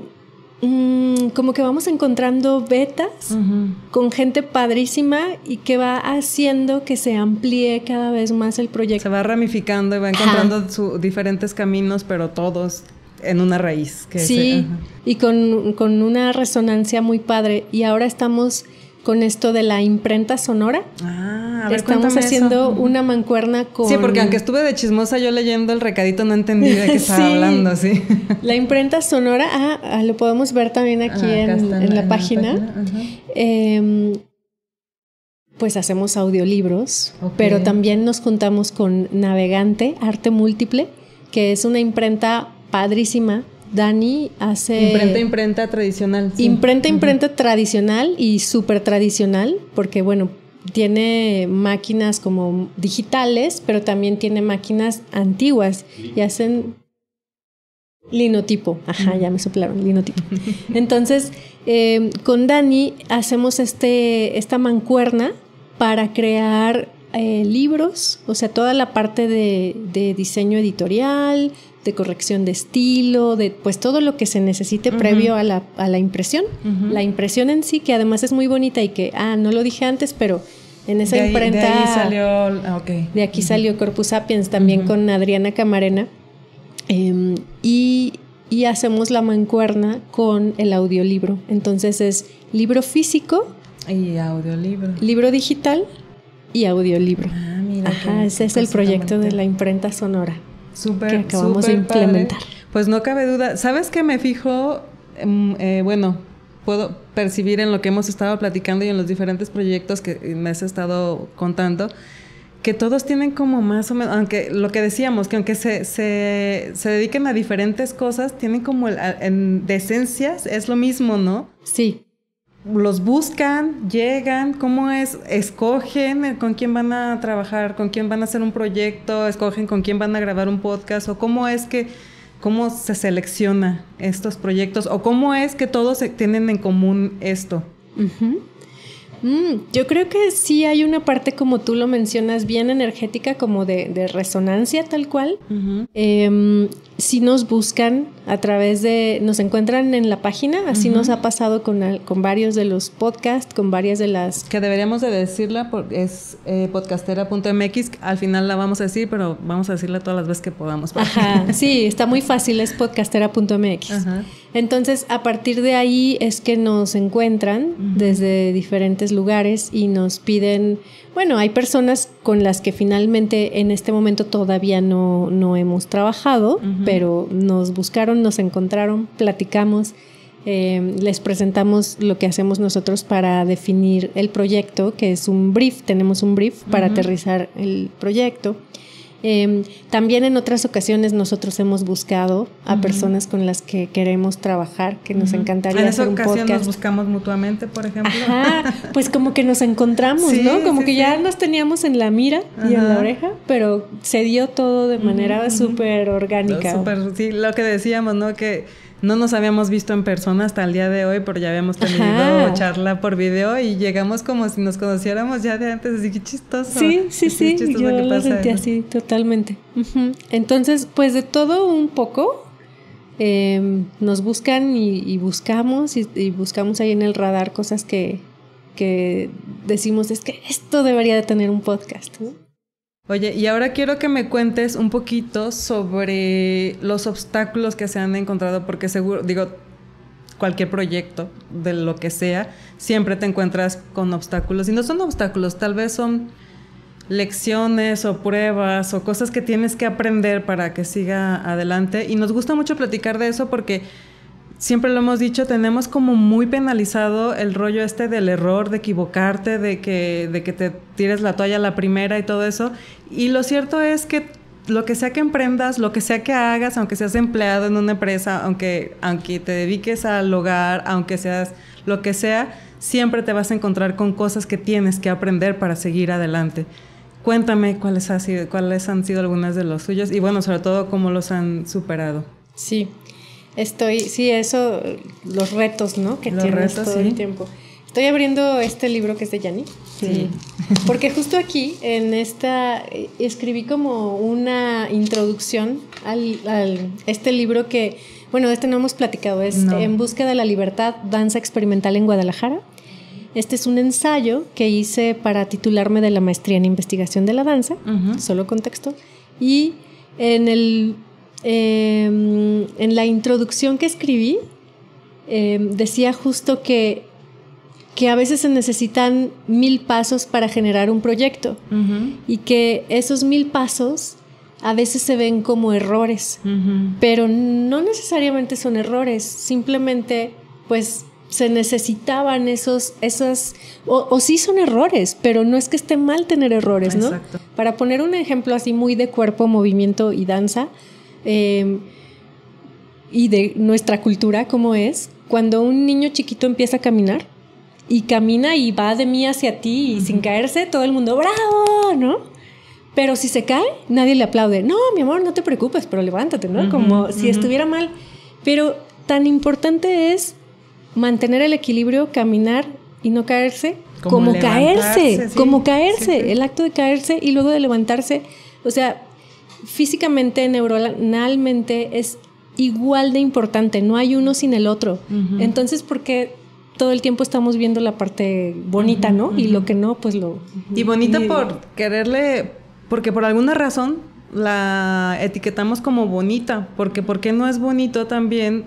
como que vamos encontrando betas con gente padrísima y que va haciendo que se amplíe cada vez más el proyecto. Se va ramificando y va encontrando diferentes caminos, pero todos en una raíz. Sí, y con una resonancia muy padre. Y ahora estamos con esto de la imprenta sonora. A ver, estamos haciendo una mancuerna con... Sí, porque aunque estuve de chismosa yo leyendo el recadito, no entendí de qué estaba hablando, sí. La imprenta sonora, lo podemos ver también aquí en la página. Pues hacemos audiolibros, pero también nos juntamos con Navegante, Arte Múltiple, que es una imprenta padrísima Dani hace... Imprenta tradicional. Sí. Imprenta tradicional y súper tradicional, porque bueno, tiene máquinas como digitales, pero también tiene máquinas antiguas y hacen linotipo. Ajá, ya me soplaron, linotipo. Entonces, con Dani hacemos esta mancuerna para crear libros, o sea, toda la parte de diseño editorial, de corrección de estilo, de pues todo lo que se necesite previo a la impresión. La impresión en sí, que además es muy bonita y que, no lo dije antes, pero en esa imprenta... De ahí salió... Okay. De aquí salió Corpus Sapiens, también con Adriana Camarena. Y hacemos la mancuerna con el audiolibro. Entonces es libro físico... Y audiolibro. Libro digital y audiolibro. Mira. Ajá, ese es el proyecto de la imprenta sonora. Súper, que acabamos de implementar. Padre. Pues no cabe duda. ¿Sabes qué me fijo? Bueno, puedo percibir en lo que hemos estado platicando y en los diferentes proyectos que me has estado contando, que todos tienen como más o menos, aunque lo que decíamos, que aunque se dediquen a diferentes cosas, tienen como de esencias, es lo mismo, ¿no? Sí. Los buscan, llegan, ¿cómo es? Escogen con quién van a trabajar, con quién van a hacer un proyecto, escogen con quién van a grabar un podcast, o cómo se selecciona estos proyectos, o cómo es que todos tienen en común esto. Yo creo que sí hay una parte, como tú lo mencionas, bien energética, como de resonancia tal cual. Sí nos buscan a través nos encuentran en la página, así nos ha pasado con varios de los podcasts, con varias de las... Que deberíamos de decirla, es podcastera.mx, al final la vamos a decir, pero vamos a decirla todas las veces que podamos. Ajá, sí, está muy fácil, es podcastera.mx. Ajá. Entonces, a partir de ahí es que nos encuentran desde diferentes lugares y nos piden... Bueno, hay personas con las que finalmente en este momento todavía no hemos trabajado, pero nos buscaron, nos encontraron, platicamos, les presentamos lo que hacemos nosotros para definir el proyecto, que es un brief, tenemos un brief para aterrizar el proyecto. También en otras ocasiones nosotros hemos buscado a personas con las que queremos trabajar, que nos encantaría hacer un podcast. En esa ocasión nos buscamos mutuamente, por ejemplo. Ajá, pues como que nos encontramos, sí, ¿no? Como que ya nos teníamos en la mira y en la oreja, pero se dio todo de manera súper orgánica. Sí, lo que decíamos, ¿no? Que no nos habíamos visto en persona hasta el día de hoy, pero ya habíamos tenido charla por video y llegamos como si nos conociéramos ya de antes, así que chistoso. Sí, yo lo sentí así, totalmente. Entonces, pues de todo un poco, nos buscan y buscamos ahí en el radar cosas que decimos, es que esto debería de tener un podcast, ¿no? Oye, y ahora quiero que me cuentes un poquito sobre los obstáculos que se han encontrado, porque seguro, cualquier proyecto, de lo que sea, siempre te encuentras con obstáculos. Y no son obstáculos, tal vez son lecciones o pruebas o cosas que tienes que aprender para que siga adelante. Y nos gusta mucho platicar de eso porque siempre lo hemos dicho, tenemos como muy penalizado el rollo del error, de equivocarte, de que te tires la toalla a la primera y todo eso. Y lo cierto es que lo que sea que emprendas, lo que sea que hagas, aunque seas empleado en una empresa, aunque te dediques al hogar, aunque seas lo que sea, siempre te vas a encontrar con cosas que tienes que aprender para seguir adelante. Cuéntame cuáles han sido algunas de los suyos y bueno, sobre todo cómo los han superado. Sí. Los retos, ¿no? Que tienes todo el tiempo. Estoy abriendo este libro que es de Yanni. Sí. Porque justo aquí, en escribí como una introducción al este libro que, bueno, no hemos platicado, es En Búsqueda de la Libertad, Danza Experimental en Guadalajara. Este es un ensayo que hice para titularme de la maestría en investigación de la danza, solo contexto, y en la introducción que escribí decía justo que a veces se necesitan 1000 pasos para generar un proyecto y que esos 1000 pasos a veces se ven como errores, pero no necesariamente son errores, simplemente pues se necesitaban o sí son errores, pero no es que esté mal tener errores, ¿no? Exacto. Para poner un ejemplo así muy de cuerpo, movimiento y danza, y de nuestra cultura, cómo es, cuando un niño chiquito empieza a caminar y camina y va de mí hacia ti y sin caerse, todo el mundo, ¡bravo!, ¿no? Pero si se cae, nadie le aplaude. No, mi amor, no te preocupes, pero levántate, ¿no? Como si estuviera mal. Pero tan importante es mantener el equilibrio, caminar y no caerse, como caerse, sí, como caerse, sí. El acto de caerse y luego de levantarse. O sea, físicamente, neuronalmente es igual de importante, no hay uno sin el otro. Entonces, ¿por qué todo el tiempo estamos viendo la parte bonita, ¿no? Y lo que no, pues lo... Y bonita por quererle, porque por alguna razón la etiquetamos como bonita, porque ¿por qué no es bonito también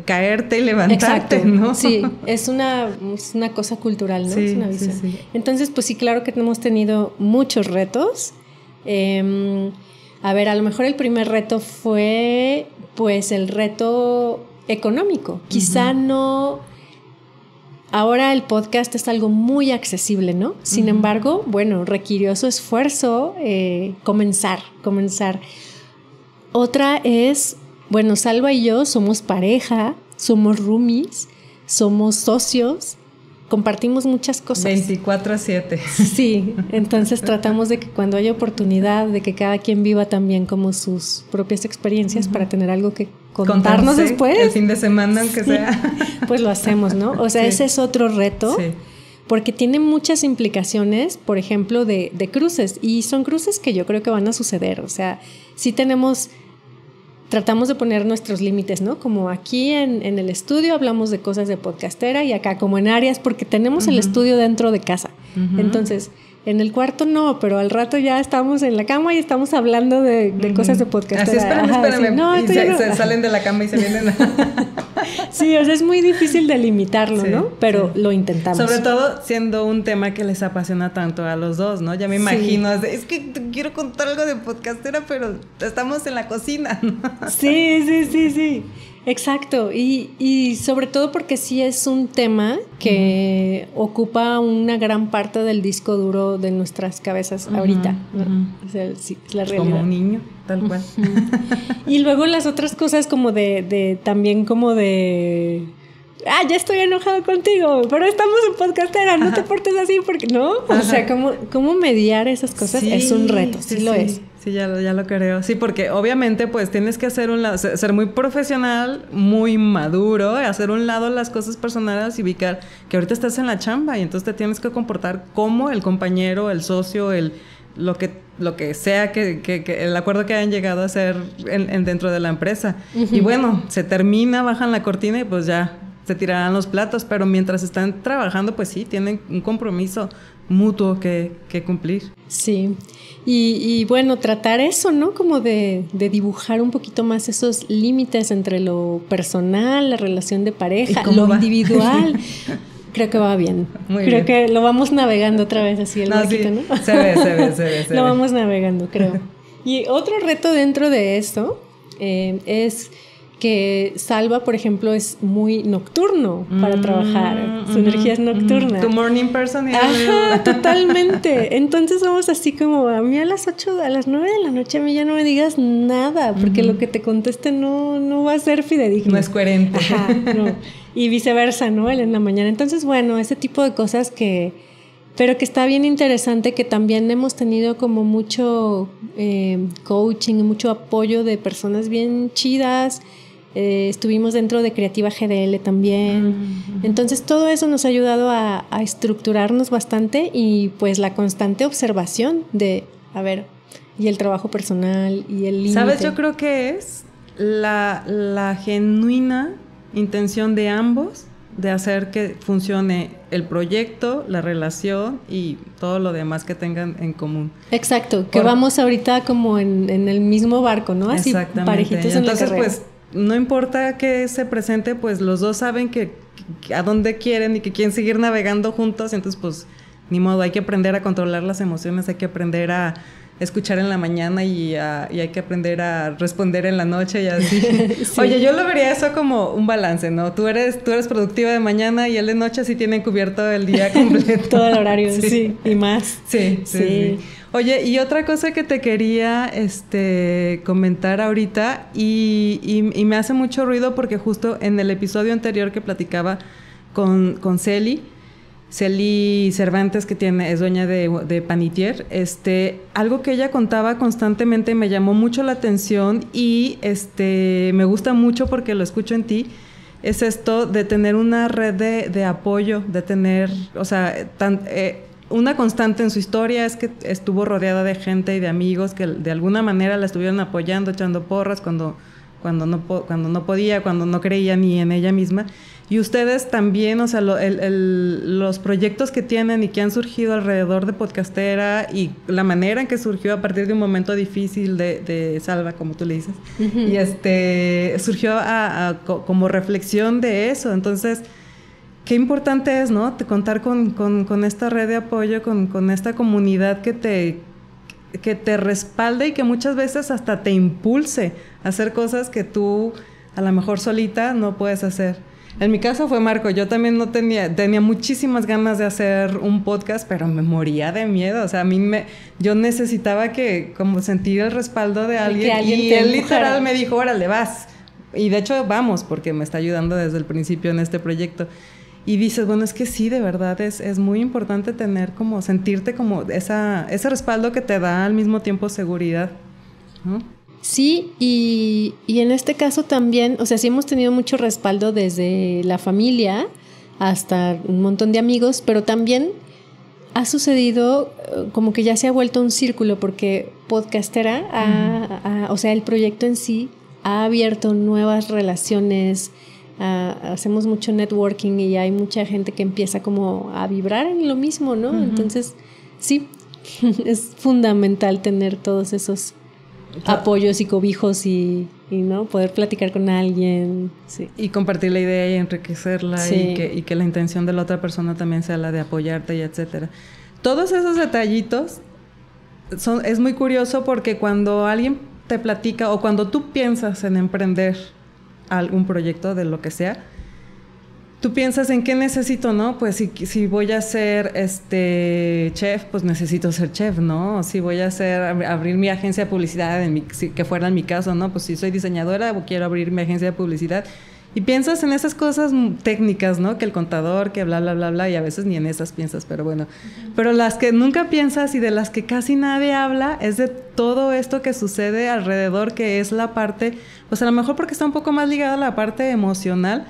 caerte y levantarte? Exacto, ¿no? Sí, es una cosa cultural, ¿no? Sí, es una visión. Sí. Entonces, pues sí, claro que hemos tenido muchos retos. A ver, a lo mejor el primer reto fue, pues, el reto económico. Quizá no... Ahora el podcast es algo muy accesible, ¿no? Sin embargo, bueno, requirió su esfuerzo comenzar. Otra es, bueno, Salva y yo somos pareja, somos roomies, somos socios, compartimos muchas cosas. 24/7. Sí, entonces tratamos de que cuando haya oportunidad, de que cada quien viva también como sus propias experiencias para tener algo que contarnos después. El fin de semana, aunque sea. Pues lo hacemos, ¿no? O sea, ese es otro reto. Sí. Porque tiene muchas implicaciones, por ejemplo, de cruces. Y son cruces que yo creo que van a suceder. O sea, sí tratamos de poner nuestros límites, ¿no? Como aquí en el estudio hablamos de cosas de podcastera y acá como en áreas, porque tenemos el estudio dentro de casa. Entonces, en el cuarto no, pero al rato ya estamos en la cama y estamos hablando de cosas de podcastera. Así, espérame. Sí. No, y se salen de la cama y se vienen. Sí, o sea, es muy difícil delimitarlo, sí, ¿no? Pero lo intentamos. Sobre todo siendo un tema que les apasiona tanto a los dos, ¿no? Ya me imagino, es que quiero contar algo de podcastera, pero estamos en la cocina, ¿no? Sí. Exacto. Y sobre todo porque sí es un tema que ocupa una gran parte del disco duro de nuestras cabezas ahorita, ¿no? O sea, sí, es la realidad. Como un niño, tal cual. Y luego las otras cosas como también como de... ya estoy enojado contigo, pero estamos en podcastera, no te portes así porque... ¿No? O sea, ¿cómo mediar esas cosas? Sí, es un reto, sí lo es. Sí, ya lo creo. Sí, porque obviamente pues tienes que ser muy profesional, muy maduro, hacer un lado las cosas personales y ubicar que ahorita estás en la chamba y entonces te tienes que comportar como el compañero, el socio, lo que sea que el acuerdo que hayan llegado a hacer dentro de la empresa. Y bueno, se termina, bajan la cortina y pues ya se tirarán los platos, pero mientras están trabajando pues sí, tienen un compromiso mutuo que cumplir. Sí, y bueno, tratar eso, ¿no? Como de dibujar un poquito más esos límites entre lo personal, la relación de pareja, lo individual. Creo que va bien. Creo que lo vamos navegando otra vez así el barquito, ¿no? Se ve. Lo vamos navegando, creo. Y otro reto dentro de esto es que Salva, por ejemplo, es muy nocturno para trabajar. Su energía es nocturna. Tu morning person. Ajá, totalmente. Entonces somos así como, a mí a las 9 de la noche a mí ya no me digas nada, porque lo que te conteste no va a ser fidedigno. No es coherente. Ajá, no. Y viceversa, ¿no? En la mañana. Entonces, bueno, ese tipo de cosas pero que está bien interesante, que también hemos tenido como mucho coaching y mucho apoyo de personas bien chidas. Estuvimos dentro de Creativa GDL también. Entonces todo eso nos ha ayudado a estructurarnos bastante y pues la constante observación y el trabajo personal y el límite. ¿Sabes? Yo creo que es la genuina intención de ambos de hacer que funcione el proyecto, la relación y todo lo demás que tengan en común. Exacto, que vamos ahorita como en el mismo barco, ¿no? Así parejitos en la carrera. Entonces, pues, no importa que se presente, pues los dos saben que a dónde quieren y que quieren seguir navegando juntos, entonces pues ni modo, hay que aprender a controlar las emociones, hay que aprender a escuchar en la mañana y hay que aprender a responder en la noche y así. Sí. Oye, yo lo vería eso como un balance, ¿no? Tú eres productiva de mañana y él de noche sí tienen cubierto el día completo. Todo el horario, sí, y más. Sí. Oye, y otra cosa que te quería comentar ahorita y me hace mucho ruido porque justo en el episodio anterior que platicaba con Celi Cervantes, que es dueña de Panitier, algo que ella contaba constantemente me llamó mucho la atención y me gusta mucho porque lo escucho en ti, es esto de tener una red de apoyo, de tener, o sea, una constante en su historia es que estuvo rodeada de gente y de amigos que de alguna manera la estuvieron apoyando, echando porras cuando no podía, cuando no creía ni en ella misma. Y ustedes también, o sea, los proyectos que tienen y que han surgido alrededor de Podcastera y la manera en que surgió a partir de un momento difícil de Salva, como tú le dices, y surgió como reflexión de eso. Entonces, qué importante es, ¿no? Contar con esta red de apoyo, con esta comunidad que te respalde y que muchas veces hasta te impulse a hacer cosas que tú a lo mejor solita no puedes hacer. En mi caso fue Marco. Yo también tenía muchísimas ganas de hacer un podcast, pero me moría de miedo. O sea, yo necesitaba como sentir el respaldo de alguien y él literal me dijo, órale, vas. Y de hecho vamos, porque me está ayudando desde el principio en este proyecto. Y dices, bueno, es que sí, de verdad es muy importante sentirte como ese respaldo que te da al mismo tiempo seguridad, ¿no? Sí, y en este caso también, o sea, sí hemos tenido mucho respaldo desde la familia hasta un montón de amigos, pero también ha sucedido como que ya se ha vuelto un círculo porque Podcastera, o sea, el proyecto en sí ha abierto nuevas relaciones. Hacemos mucho networking y hay mucha gente que empieza como a vibrar en lo mismo, ¿no? Entonces, sí, es fundamental tener todos esos apoyos y cobijos y ¿no? Poder platicar con alguien. Sí. Y compartir la idea y enriquecerla, sí. y que la intención de la otra persona también sea la de apoyarte y etcétera. Todos esos detallitos es muy curioso porque cuando alguien te platica o cuando tú piensas en emprender algún proyecto de lo que sea, tú piensas en qué necesito, ¿no? Pues si voy a ser chef, pues necesito ser chef, ¿no? Si voy a abrir mi agencia de publicidad, que fuera en mi caso, ¿no? Pues si soy diseñadora, quiero abrir mi agencia de publicidad. Y piensas en esas cosas técnicas, ¿no? Que el contador, que bla, bla, bla, bla, y a veces ni en esas piensas, pero bueno. Pero las que nunca piensas y de las que casi nadie habla es de todo esto que sucede alrededor, que es la parte, pues a lo mejor porque está un poco más ligada a la parte emocional,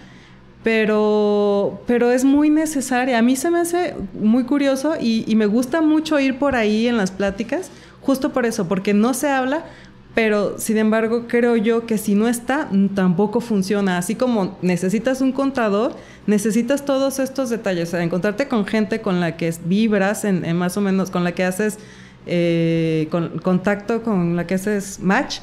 pero es muy necesaria. A mí se me hace muy curioso y me gusta mucho ir por ahí en las pláticas, justo por eso, porque no se habla, pero sin embargo creo yo que si no está, tampoco funciona. Así como necesitas un contador, necesitas todos estos detalles, o sea, encontrarte con gente con la que vibras, en más o menos, con la que haces contacto, con la que haces match,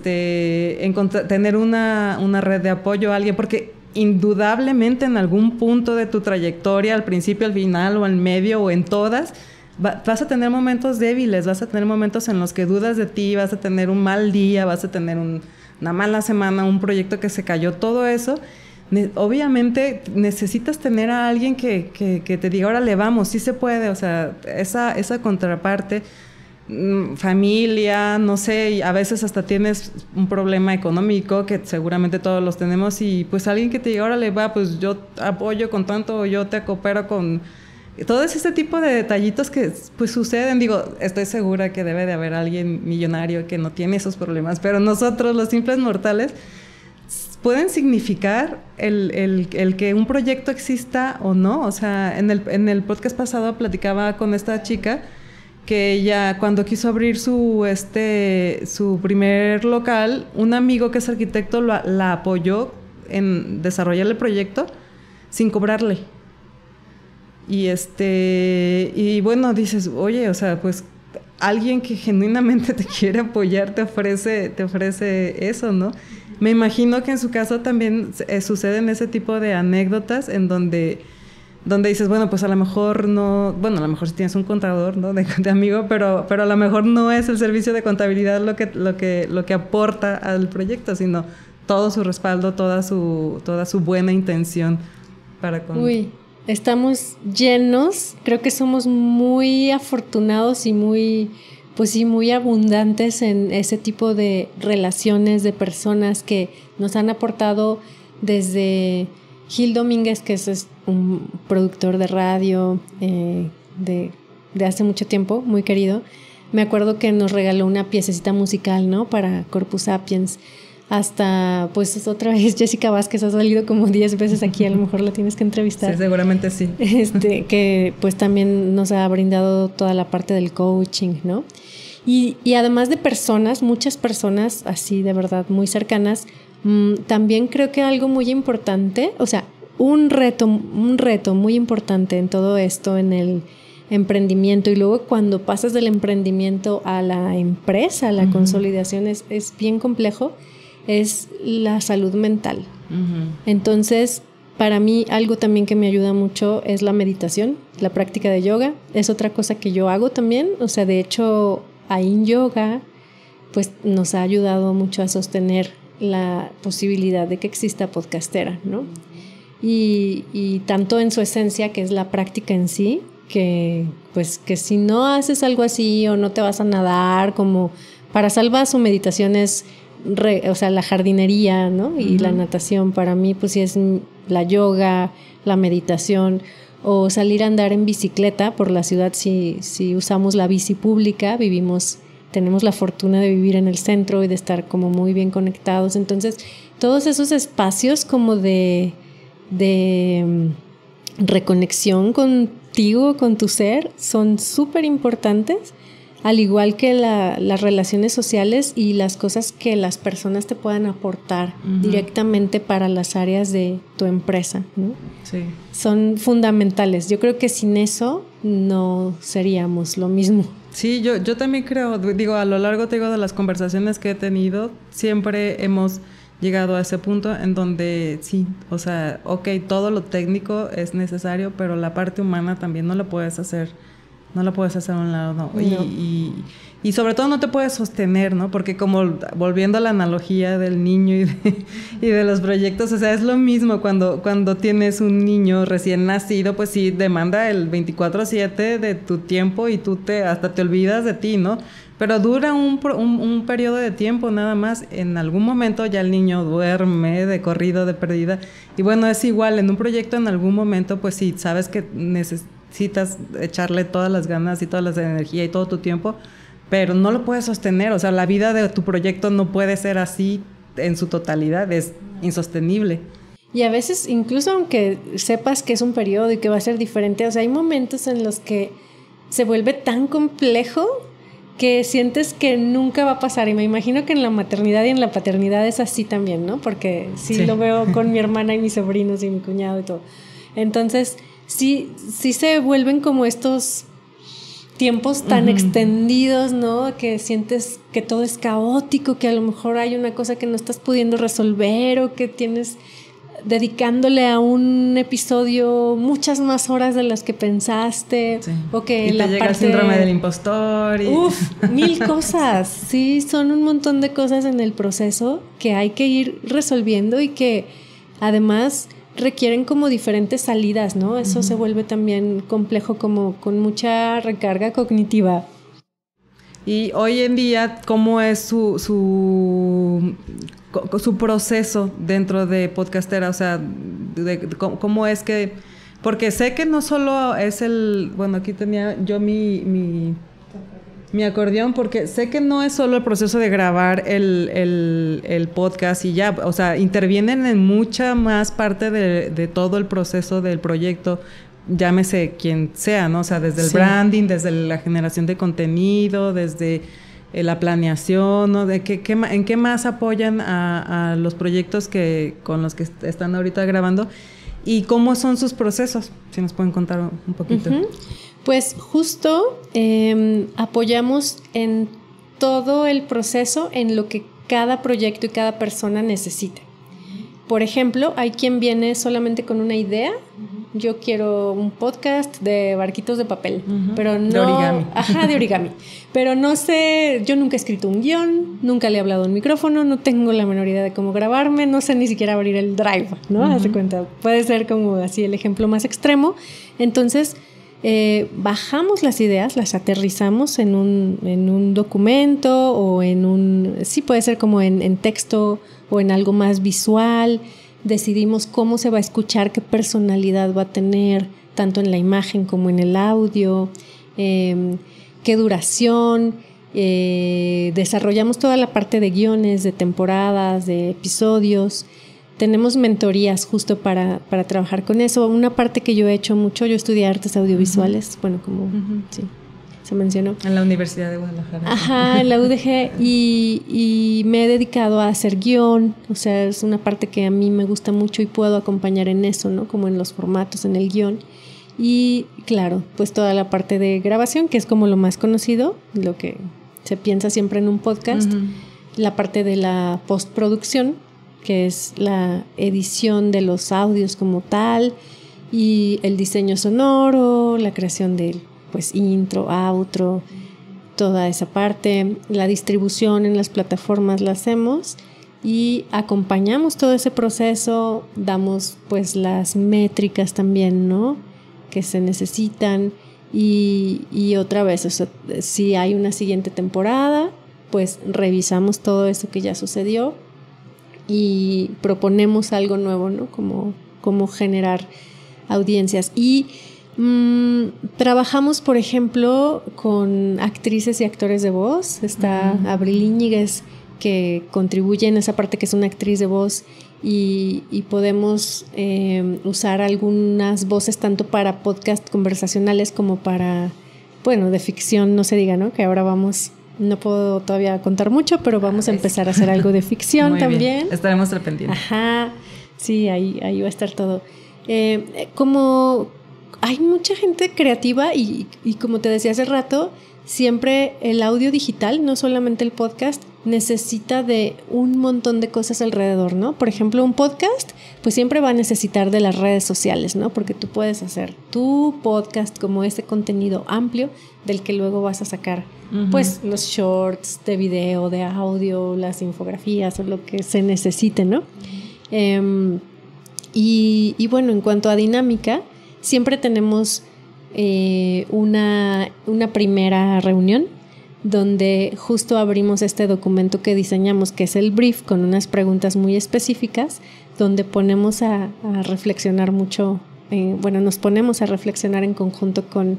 tener una red de apoyo a alguien, porque indudablemente en algún punto de tu trayectoria, al principio, al final o al medio o en todas, vas a tener momentos débiles, vas a tener momentos en los que dudas de ti, vas a tener un mal día, vas a tener una mala semana, un proyecto que se cayó, todo eso. Obviamente necesitas tener a alguien que te diga, órale, vamos, sí se puede. O sea, esa contraparte, familia, no sé, y a veces hasta tienes un problema económico, que seguramente todos los tenemos, y pues alguien que te diga, órale, va, pues yo te apoyo con tanto, o yo te coopero con todo este tipo de detallitos que pues suceden. Digo, estoy segura que debe de haber alguien millonario que no tiene esos problemas, pero nosotros, los simples mortales, pueden significar el que un proyecto exista o no. O sea, en el podcast pasado platicaba con esta chica que ella, cuando quiso abrir su primer local, un amigo que es arquitecto la apoyó en desarrollar el proyecto sin cobrarle. Y bueno, dices, oye, o sea, pues alguien que genuinamente te quiere apoyar te ofrece eso, ¿no? Me imagino que en su caso también suceden ese tipo de anécdotas en donde donde dices, bueno, pues a lo mejor no, bueno, a lo mejor sí tienes un contador, ¿no? de amigo, pero a lo mejor no es el servicio de contabilidad lo que aporta al proyecto, sino todo su respaldo, toda su buena intención para con... Uy, estamos llenos, creo que somos muy afortunados y muy, pues sí, muy abundantes en ese tipo de relaciones de personas que nos han aportado desde Gil Domínguez, que es un productor de radio de hace mucho tiempo, muy querido. Me acuerdo que nos regaló una piececita musical, ¿no? Para Corpus Sapiens. Hasta, pues otra vez, Jessica Vázquez ha salido como 10 veces aquí, a lo mejor la tienes que entrevistar. Sí, seguramente sí. Que pues también nos ha brindado toda la parte del coaching, ¿no? Y además de personas, muchas personas así de verdad muy cercanas, también creo que algo muy importante, o sea, un reto muy importante en todo esto, en el emprendimiento, y luego cuando pasas del emprendimiento a la empresa, a la consolidación es bien complejo, es la salud mental. Entonces, para mí algo también que me ayuda mucho es la meditación, la práctica de yoga. Es otra cosa que yo hago también, o sea, de hecho, Ain Yoga pues nos ha ayudado mucho a sostener la posibilidad de que exista Podcastera, ¿no? Y tanto en su esencia, que es la práctica en sí, que pues que si no haces algo así o no te vas a nadar, como para Salva su meditación es o sea, la jardinería, ¿no? Y la natación para mí pues sí es la yoga, la meditación, o salir a andar en bicicleta por la ciudad si usamos la bici pública, tenemos la fortuna de vivir en el centro y de estar como muy bien conectados. Entonces, todos esos espacios como de reconexión contigo, con tu ser, son súper importantes, al igual que las relaciones sociales y las cosas que las personas te puedan aportar directamente para las áreas de tu empresa, ¿no? Sí. Son fundamentales. Yo creo que sin eso no seríamos lo mismo. Sí, yo también creo, digo, a lo largo de las conversaciones que he tenido, siempre hemos llegado a ese punto en donde sí, o sea, ok, todo lo técnico es necesario, pero la parte humana también no la puedes hacer a un lado, ¿no? Y sobre todo no te puedes sostener, ¿no? Porque como volviendo a la analogía del niño y de los proyectos, o sea, es lo mismo cuando tienes un niño recién nacido, pues sí, demanda el 24/7 de tu tiempo y tú hasta te olvidas de ti, ¿no? Pero dura un periodo de tiempo nada más. En algún momento ya el niño duerme de corrido, de perdida. Y bueno, es igual, en un proyecto en algún momento, pues sí, sabes que necesitas echarle todas las ganas y toda la energía y todo tu tiempo, pero no lo puedes sostener. O sea, la vida de tu proyecto no puede ser así en su totalidad, es insostenible. Y a veces, incluso aunque sepas que es un periodo y que va a ser diferente, o sea, hay momentos en los que se vuelve tan complejo que sientes que nunca va a pasar. Y me imagino que en la maternidad y en la paternidad es así también, ¿no? Porque sí. Lo veo con mi hermana y mis sobrinos y mi cuñado y todo. Entonces, sí se vuelven como estos tiempos tan extendidos, ¿no? Que sientes que todo es caótico, que a lo mejor hay una cosa que no estás pudiendo resolver o que tienes dedicándole a un episodio muchas más horas de las que pensaste, sí. O que y te llega el síndrome del impostor. Uf, 1000 cosas. Sí, son un montón de cosas en el proceso que hay que ir resolviendo y que además requieren como diferentes salidas, ¿no? Eso se vuelve también complejo, como con mucha recarga cognitiva. Y hoy en día, ¿cómo es su proceso dentro de Podcastera? O sea, ¿cómo es que...? Porque sé que no solo es bueno, aquí tenía yo mi acordeón, porque sé que no es solo el proceso de grabar el podcast y ya. O sea, intervienen en mucha más parte de todo el proceso del proyecto, llámese quien sea, ¿no? O sea, desde el branding, desde la generación de contenido, desde la planeación, ¿no? ¿En qué más apoyan a los proyectos con los que están ahorita grabando? ¿Y cómo son sus procesos? Si nos pueden contar un poquito. Pues justo apoyamos en todo el proceso en lo que cada proyecto y cada persona necesite. Por ejemplo, hay quien viene solamente con una idea yo quiero un podcast de barquitos de papel, pero no... De origami. Ajá, de origami. Pero no sé, yo nunca he escrito un guión, nunca le he hablado a un micrófono, no tengo la menor idea de cómo grabarme, no sé ni siquiera abrir el Drive, ¿no? Haz de cuenta, puede ser como así el ejemplo más extremo. Entonces, bajamos las ideas, las aterrizamos en un documento o en un... Sí, puede ser como en texto o en algo más visual. Decidimos cómo se va a escuchar, qué personalidad va a tener, tanto en la imagen como en el audio, qué duración. Desarrollamos toda la parte de guiones, de temporadas, de episodios. Tenemos mentorías justo para trabajar con eso. Una parte que yo he hecho mucho, yo estudié artes audiovisuales, bueno, como sí, se mencionó. En la Universidad de Guadalajara. Ajá, en la UDG, y me he dedicado a hacer guión, o sea, es una parte que a mí me gusta mucho y puedo acompañar en eso, ¿no? Como en los formatos, en el guión. Y claro, pues toda la parte de grabación, que es como lo más conocido, lo que se piensa siempre en un podcast, la parte de la postproducción, que es la edición de los audios como tal, y el diseño sonoro, la creación del pues intro, outro, toda esa parte, la distribución en las plataformas la hacemos y acompañamos todo ese proceso, damos pues las métricas también, ¿no? Que se necesitan y otra vez, o sea, si hay una siguiente temporada, pues revisamos todo eso que ya sucedió y proponemos algo nuevo, ¿no? Como generar audiencias. Y trabajamos, por ejemplo, con actrices y actores de voz. Está Abril Íñiguez, que contribuye en esa parte, que es una actriz de voz, y podemos usar algunas voces tanto para podcast conversacionales como para, bueno, de ficción, no se diga, ¿no? Que ahora vamos... No puedo todavía contar mucho, pero vamos a empezar a hacer algo de ficción también. Bien. Estaremos al pendiente. Ajá, sí, ahí va a estar todo. Como hay mucha gente creativa y como te decía hace rato, siempre el audio digital, no solamente el podcast, necesita de un montón de cosas alrededor, ¿no? Por ejemplo, un podcast, pues siempre va a necesitar de las redes sociales, ¿no? Porque tú puedes hacer tu podcast como ese contenido amplio del que luego vas a sacar, pues, los shorts de video, de audio, las infografías o lo que se necesite, ¿no? Y bueno, en cuanto a dinámica, siempre tenemos una primera reunión donde justo abrimos este documento que diseñamos, que es el brief, con unas preguntas muy específicas, donde ponemos a reflexionar mucho, nos ponemos a reflexionar en conjunto con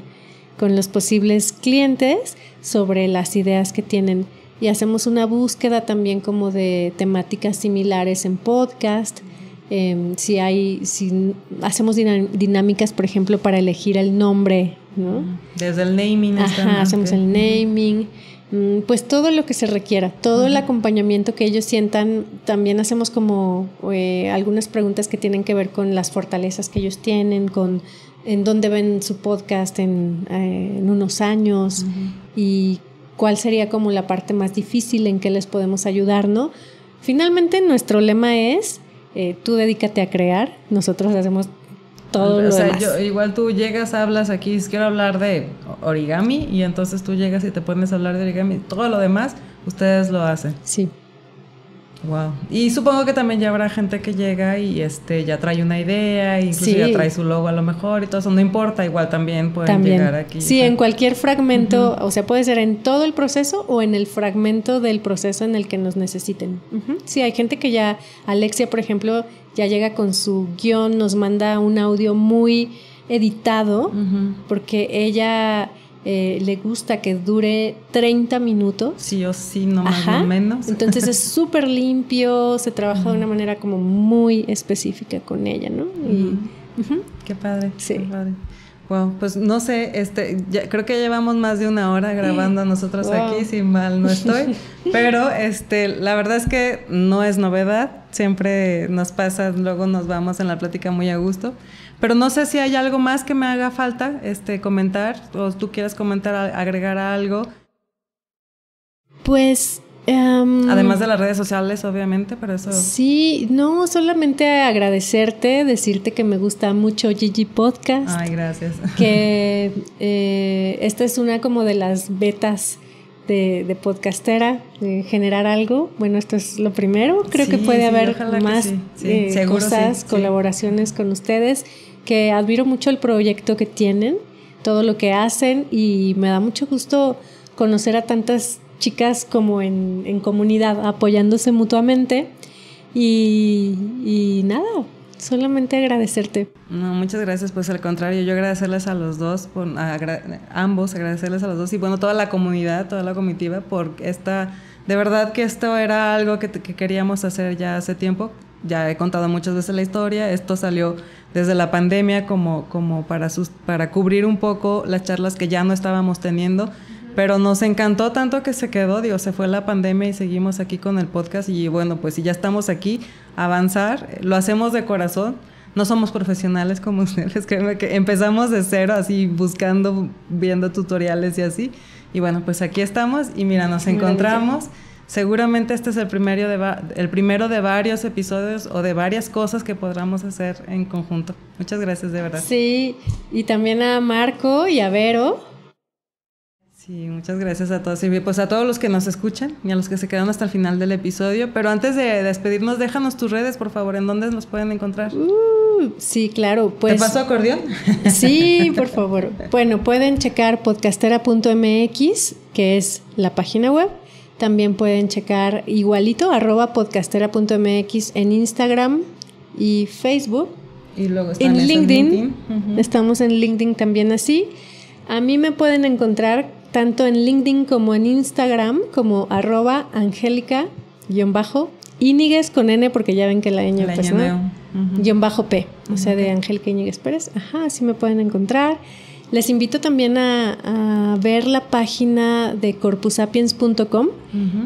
los posibles clientes sobre las ideas que tienen, y hacemos una búsqueda también como de temáticas similares en podcast. Si hacemos dinámicas, por ejemplo, para elegir el nombre, ¿no? Desde el naming. Ajá, hacemos el naming, pues todo lo que se requiera, todo el acompañamiento que ellos sientan. También hacemos como algunas preguntas que tienen que ver con las fortalezas que ellos tienen, con en dónde ven su podcast en unos años, y cuál sería como la parte más difícil en que les podemos ayudar, ¿no? Finalmente nuestro lema es tú dedícate a crear, nosotros hacemos todo lo demás. Igual tú llegas, hablas aquí, quiero hablar de origami, y entonces tú llegas y te pones a hablar de origami. Todo lo demás, ustedes lo hacen. Sí. Wow. Y supongo que también ya habrá gente que llega y ya trae una idea, incluso ya trae su logo a lo mejor y todo eso. No importa, igual también pueden llegar aquí. Sí, en cualquier fragmento, o sea, puede ser en todo el proceso o en el fragmento del proceso en el que nos necesiten. Sí, hay gente que ya, Alexia, por ejemplo, ya llega con su guión, nos manda un audio muy editado, porque ella... le gusta que dure 30 minutos. Sí o sí, no más o menos. Entonces es súper limpio, se trabaja de una manera como muy específica con ella, ¿no? Y, qué padre, sí. Qué padre. Wow, pues no sé, creo que llevamos más de una hora grabando nosotros aquí, si mal no estoy. Pero la verdad es que no es novedad, siempre nos pasa, luego nos vamos en la plática muy a gusto. Pero no sé si hay algo más que me haga falta comentar, o tú quieras comentar, agregar algo. Pues Además de las redes sociales, obviamente, pero eso... Sí, no, solamente agradecerte, decirte que me gusta mucho Gigi Podcast. Ay, gracias. Que esta es una como de las betas de podcastera, de generar algo. Bueno, esto es lo primero. Creo que puede haber más cosas, colaboraciones con ustedes, que admiro mucho el proyecto que tienen, todo lo que hacen, y me da mucho gusto conocer a tantas chicas como en comunidad, apoyándose mutuamente, y nada, solamente agradecerte. No, muchas gracias, pues al contrario, yo agradecerles a los dos, ambos agradecerles a los dos, y bueno, toda la comunidad, toda la comitiva, por de verdad que esto era algo que queríamos hacer ya hace tiempo. Ya he contado muchas veces la historia, esto salió desde la pandemia como para cubrir un poco las charlas que ya no estábamos teniendo. Pero nos encantó tanto que se quedó, se fue la pandemia y seguimos aquí con el podcast, y bueno, pues si ya estamos aquí, avanzar, lo hacemos de corazón, no somos profesionales como ustedes, créanme que empezamos de cero, así buscando, viendo tutoriales y así, y bueno, pues aquí estamos y mira, nos encontramos. Seguramente este es el primero de varios episodios o de varias cosas que podamos hacer en conjunto. Muchas gracias, de verdad. Sí, y también a Marco y a Vero. Sí, muchas gracias a todos. Y pues a todos los que nos escuchan y a los que se quedaron hasta el final del episodio. Pero antes de despedirnos, déjanos tus redes, por favor, ¿en dónde nos pueden encontrar? Sí, claro. Pues, ¿te paso acordeón? Sí, por favor. Bueno, pueden checar podcastera.mx, que es la página web. También pueden checar igualito, @podcastera.mx en Instagram y Facebook. Y luego en LinkedIn. Estamos en LinkedIn también así. A mí me pueden encontrar tanto en LinkedIn como en Instagram como @Angélica_Íñiguez con N, porque ya ven que la ñ pues no, _P, o sea, de Angélica Íñiguez Pérez. Ajá, así me pueden encontrar. Les invito también a ver la página de corpusapiens.com,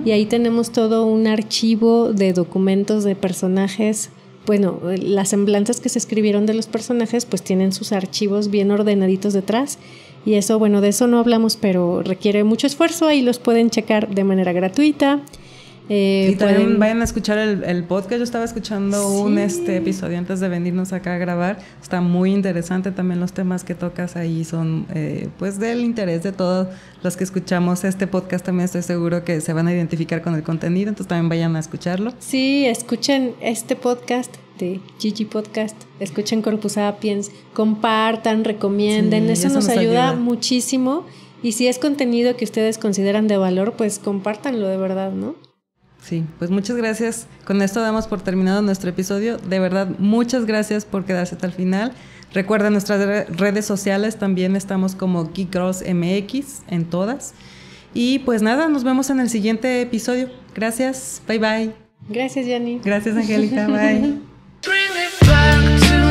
y ahí tenemos todo un archivo de documentos de personajes. Bueno, las semblanzas que se escribieron de los personajes pues tienen sus archivos bien ordenaditos detrás, y eso, bueno, de eso no hablamos, pero requiere mucho esfuerzo. Ahí los pueden checar de manera gratuita. Y también vayan a escuchar el podcast. Yo estaba escuchando un episodio antes de venirnos acá a grabar. Está muy interesante. También los temas que tocas ahí son pues del interés de todos los que escuchamos este podcast. También estoy seguro que se van a identificar con el contenido, entonces también vayan a escucharlo. Sí, escuchen este podcast de Gigi Podcast, escuchen Corpus Sapiens, compartan, recomienden, sí, eso nos ayuda muchísimo. Y si es contenido que ustedes consideran de valor, pues compártanlo de verdad, ¿no? Sí, pues muchas gracias. Con esto damos por terminado nuestro episodio. De verdad, muchas gracias por quedarse hasta el final. Recuerden nuestras redes sociales, también estamos como Geek Girls MX en todas. Y pues nada, nos vemos en el siguiente episodio. Gracias, bye bye. Gracias, Yanni. Gracias, Angélica, bye. Bring it back to